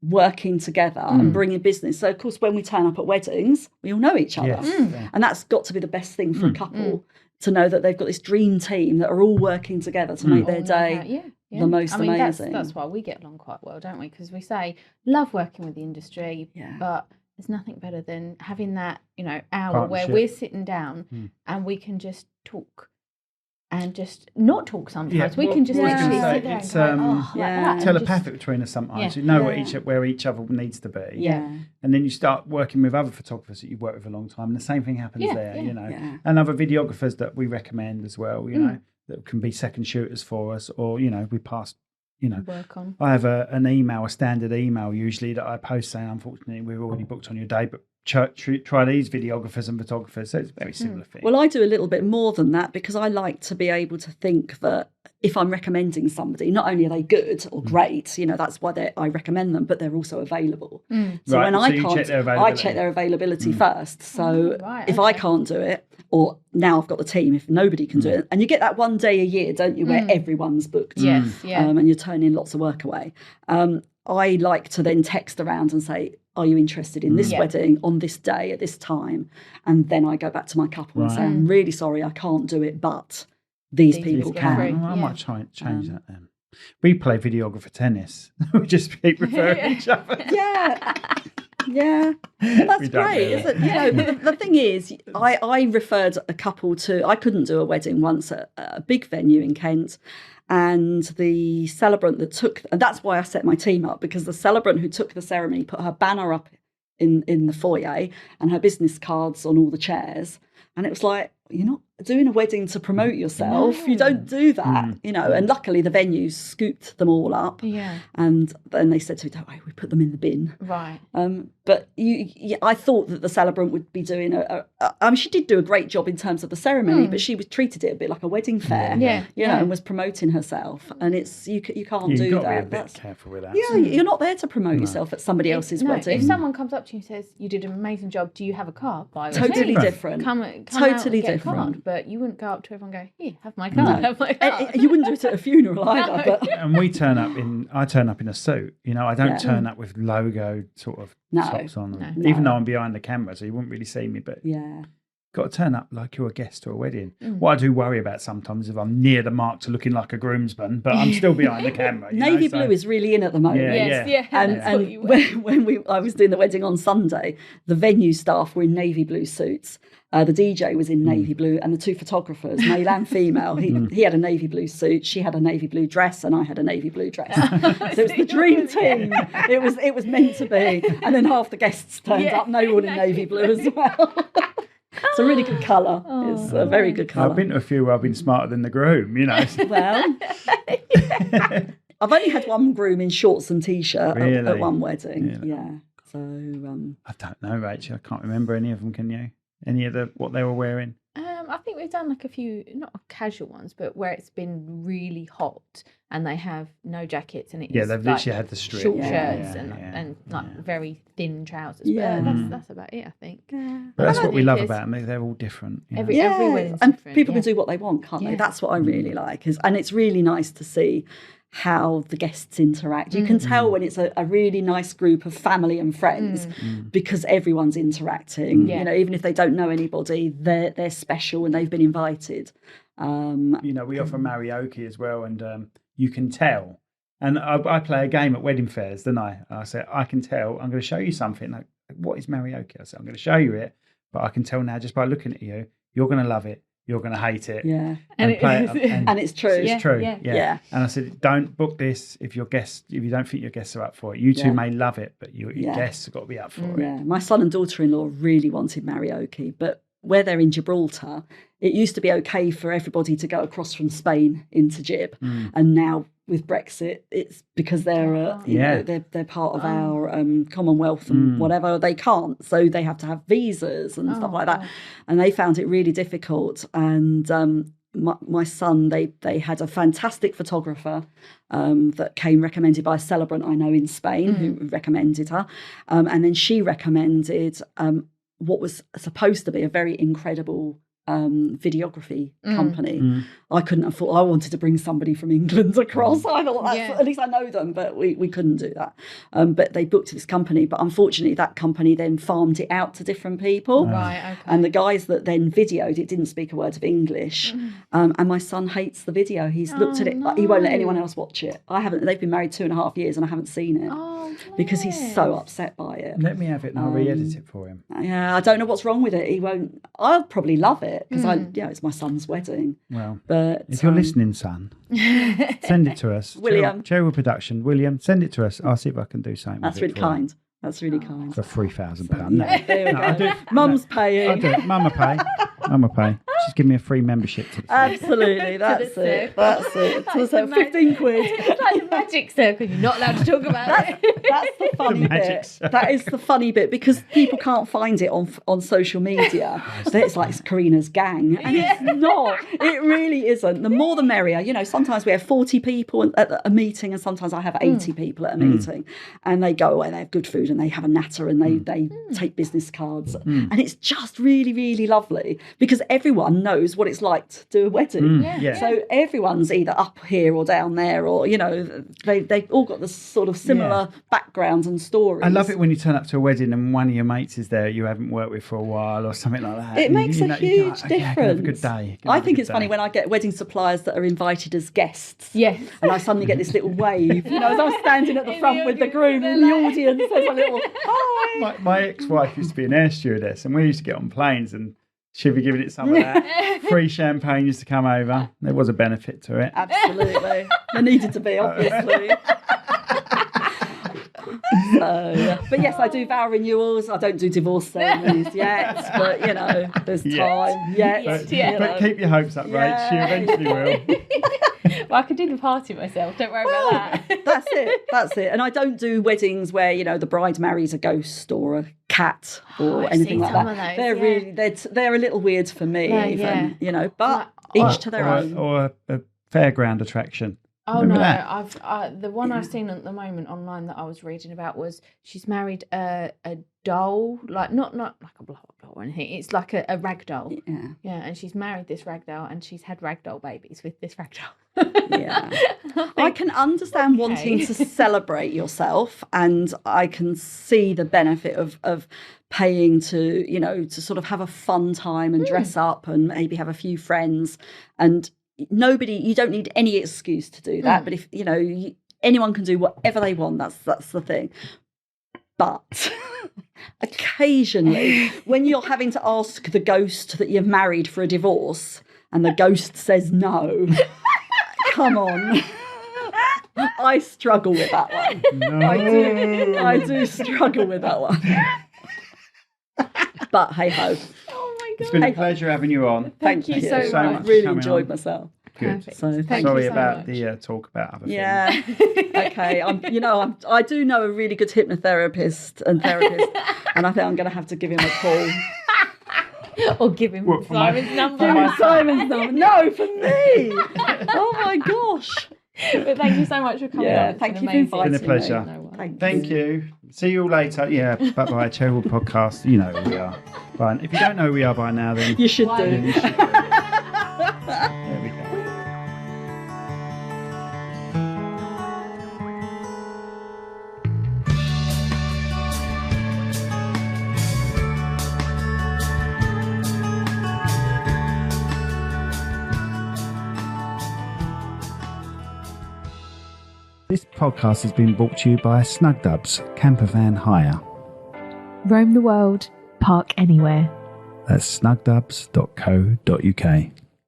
working together and bringing business. So of course, when we turn up at weddings, we all know each other. And that's got to be the best thing for a couple, to know that they've got this dream team that are all working together to make their day the most amazing. That's why we get along quite well, don't we? Because we say, love working with the industry, but there's nothing better than having that, hour where we're sitting down and we can just talk. And just not talk sometimes. We can just literally sit there it's and go, telepathic between us sometimes. You know where each other needs to be. And then you start working with other photographers that you've worked with a long time, and the same thing happens there, And other videographers that we recommend as well, that can be second shooters for us, or, we pass, work on. I have a standard email usually that I post saying, unfortunately, we're already booked on your day, but try these videographers and photographers. So it's a very similar thing. Well, I do a little bit more than that, because I like to be able to think that if I'm recommending somebody, not only are they good or great, that's why I recommend them, but they're also available. So when I can't, I check their availability first. So if I can't do it, or now I've got the team, if nobody can do it, and you get that one day a year, don't you, where everyone's booked, and you're turning lots of work away. I like to then text around and say, are you interested in this wedding on this day at this time? And then I go back to my couple and say, I'm really sorry, I can't do it, but these people can. I might try and change that then. We play videographer tennis. We just keep referring each other. That's great, isn't it? But the thing is, I referred a couple to, I couldn't do a wedding once at a big venue in Kent. And the celebrant and that's why I set my team up, because the celebrant who took the ceremony put her banner up in the foyer and her business cards on all the chairs. And it was like, you're not doing a wedding to promote yourself. You don't do that, and luckily the venue scooped them all up. Yeah. And then they said to me, don't worry, we put them in the bin. Right. But I thought that the celebrant would be doing she did do a great job in terms of the ceremony, but she was treated it a bit like a wedding fair, and was promoting herself. And it's you can't do You've got that. to be a bit careful with that. Yeah, you're not there to promote yourself at somebody else's wedding. If someone comes up to you and says, you did an amazing job, do you have a card? Totally different. Come totally out and get different. A card, but you wouldn't go up to everyone and go, here, have my card, have my card. You wouldn't do it at a funeral either. But And I turn up in a suit. I don't turn up with logo sort of tops on. Even though I'm behind the camera, so you wouldn't really see me. But got to turn up like you're a guest to a wedding. What I do worry about sometimes if I'm near the mark to looking like a groomsman, but I'm still behind the camera. Navy blue is really in at the moment. And when I was doing the wedding on Sunday, the venue staff were in navy blue suits. The DJ was in navy blue, and the two photographers, male and female, he had a navy blue suit, she had a navy blue dress, and I had a navy blue dress. So it was the dream team. It was meant to be. And then half the guests turned up, no one in navy blue as well. It's a really good colour. It's a very good colour. I've been to a few where I've been smarter than the groom, Well, I've only had one groom in shorts and T-shirt at one wedding. Really? Yeah. So I don't know, Rachel. I can't remember any of them. Can you? Any of what they were wearing? I think we've done like a few, not casual ones, but where it's been really hot and they have no jackets and they've literally had the strip, short shirts and very thin trousers. Yeah. But that's about it, I think. Yeah. But that's what we love about them. They're all different. Every wedding's and different. People can do what they want, can't they? That's what I really like. And it's really nice to see how the guests interact. You can tell when it's a really nice group of family and friends because everyone's interacting. Even if they don't know anybody, they're special and they've been invited. We offer karaoke as well, and you can tell. And I play a game at wedding fairs, don't I? I say, I can tell. I'm going to show you something. Like, what is karaoke? I say, I'm going to show you it, but I can tell now just by looking at you, you're going to love it. You're going to hate it. Yeah. And it's true. It's true. Yeah. And I said, don't book this if you don't think your guests are up for it. You two may love it, but your guests have got to be up for it. Yeah. My son and daughter-in-law really wanted karaoke, but where they're in Gibraltar, it used to be okay for everybody to go across from Spain into Gib. And now with Brexit, it's because they're they're part of our Commonwealth and whatever, they can't, so they have to have visas and stuff like that, and they found it really difficult. And my son, they had a fantastic photographer that came recommended by a celebrant I know in Spain who recommended her, and then she recommended what was supposed to be a very incredible videography company. I couldn't afford. I wanted to bring somebody from England across. I thought at least I know them, but we couldn't do that. But they booked this company, but unfortunately that company then farmed it out to different people. Right. Okay. And the guys that then videoed it didn't speak a word of English. And my son hates the video. He's looked at it, like he won't let anyone else watch it. They've been married 2.5 years and I haven't seen it because he's so upset by it. Let me have it and I'll re-edit it for him. Yeah, I don't know what's wrong with it. He won't. I'll probably love it because it's my son's wedding. Well, but if you're listening, son, send it to us. William. Cherrywood Production. William, send it to us. I'll see if I can do something. That's really kind. That's really kind. For £3,000. There we go. Mum's paying. I'll do it. Mama pay. She's giving me a free membership to the Absolutely. That's it. That's it. So 15 quid. It's like a magic circle. You're not allowed to talk about it. That's the funny bit. That is the funny bit because people can't find it on social media. So it's like it's Karina's gang. And it's not. It really isn't. The more the merrier. Sometimes we have 40 people at a meeting and sometimes I have 80 people at a meeting. And they go away and they have good food and they have a natter and they take business cards. And it's just really, really lovely because everyone knows what it's like to do a wedding. So everyone's either up here or down there or, they've all got this sort of similar backgrounds and stories. I love it when you turn up to a wedding and one of your mates is there you haven't worked with for a while or something like that. It makes a huge difference. I can have a good day. I think it's funny when I get wedding suppliers that are invited as guests. Yes. And I suddenly get this little wave. As I'm standing at the front with the groom in the audience, there's a little hi. My ex-wife used to be an air stewardess and we used to get on planes and she'd be giving it some of that. Free champagne used to come over. There was a benefit to it. Absolutely. There needed to be, obviously. But yes, I do vow renewals. I don't do divorce ceremonies yet, but there's time yet. But keep your hopes up, Rach. She eventually will. Well, I could do the party myself. Don't worry about that. That's it. And I don't do weddings where the bride marries a ghost or a cat or anything like that. They're really they're a little weird for me, but each to their own. Or a fairground attraction. Oh no! I've the one I've seen at the moment online that I was reading about was she's married a doll, like not like a blow up doll or anything. It's like a rag doll. Yeah, and she's married this rag doll, and she's had rag doll babies with this rag doll. I can understand wanting to celebrate yourself, and I can see the benefit of paying to to sort of have a fun time and dress up and maybe have a few friends and. You don't need any excuse to do that, but if anyone can do whatever they want, that's the thing. But occasionally when you're having to ask the ghost that you've married for a divorce and the ghost says no, come on. I struggle with that one. No. I do struggle with that one. But hey ho. It's been a pleasure having you on. Thank you so much. I really enjoyed myself. Good. So sorry about the talk about other things. Yeah. Okay. I do know a really good hypnotherapist and therapist, and I think I'm going to have to give him a call. Or give him Simon's number. Give him Simon's number. No, for me. Oh my gosh. But thank you so much for coming on. Thank you for inviting me. It's been a pleasure. No, thank you. See you all later. Yeah, bye-bye. Cherrywood podcast. You know who we are. But if you don't know who we are by now, then you should do. There we go. This podcast has been brought to you by Snugdubs Campervan Hire. Roam the world, park anywhere. That's snugdubs.co.uk.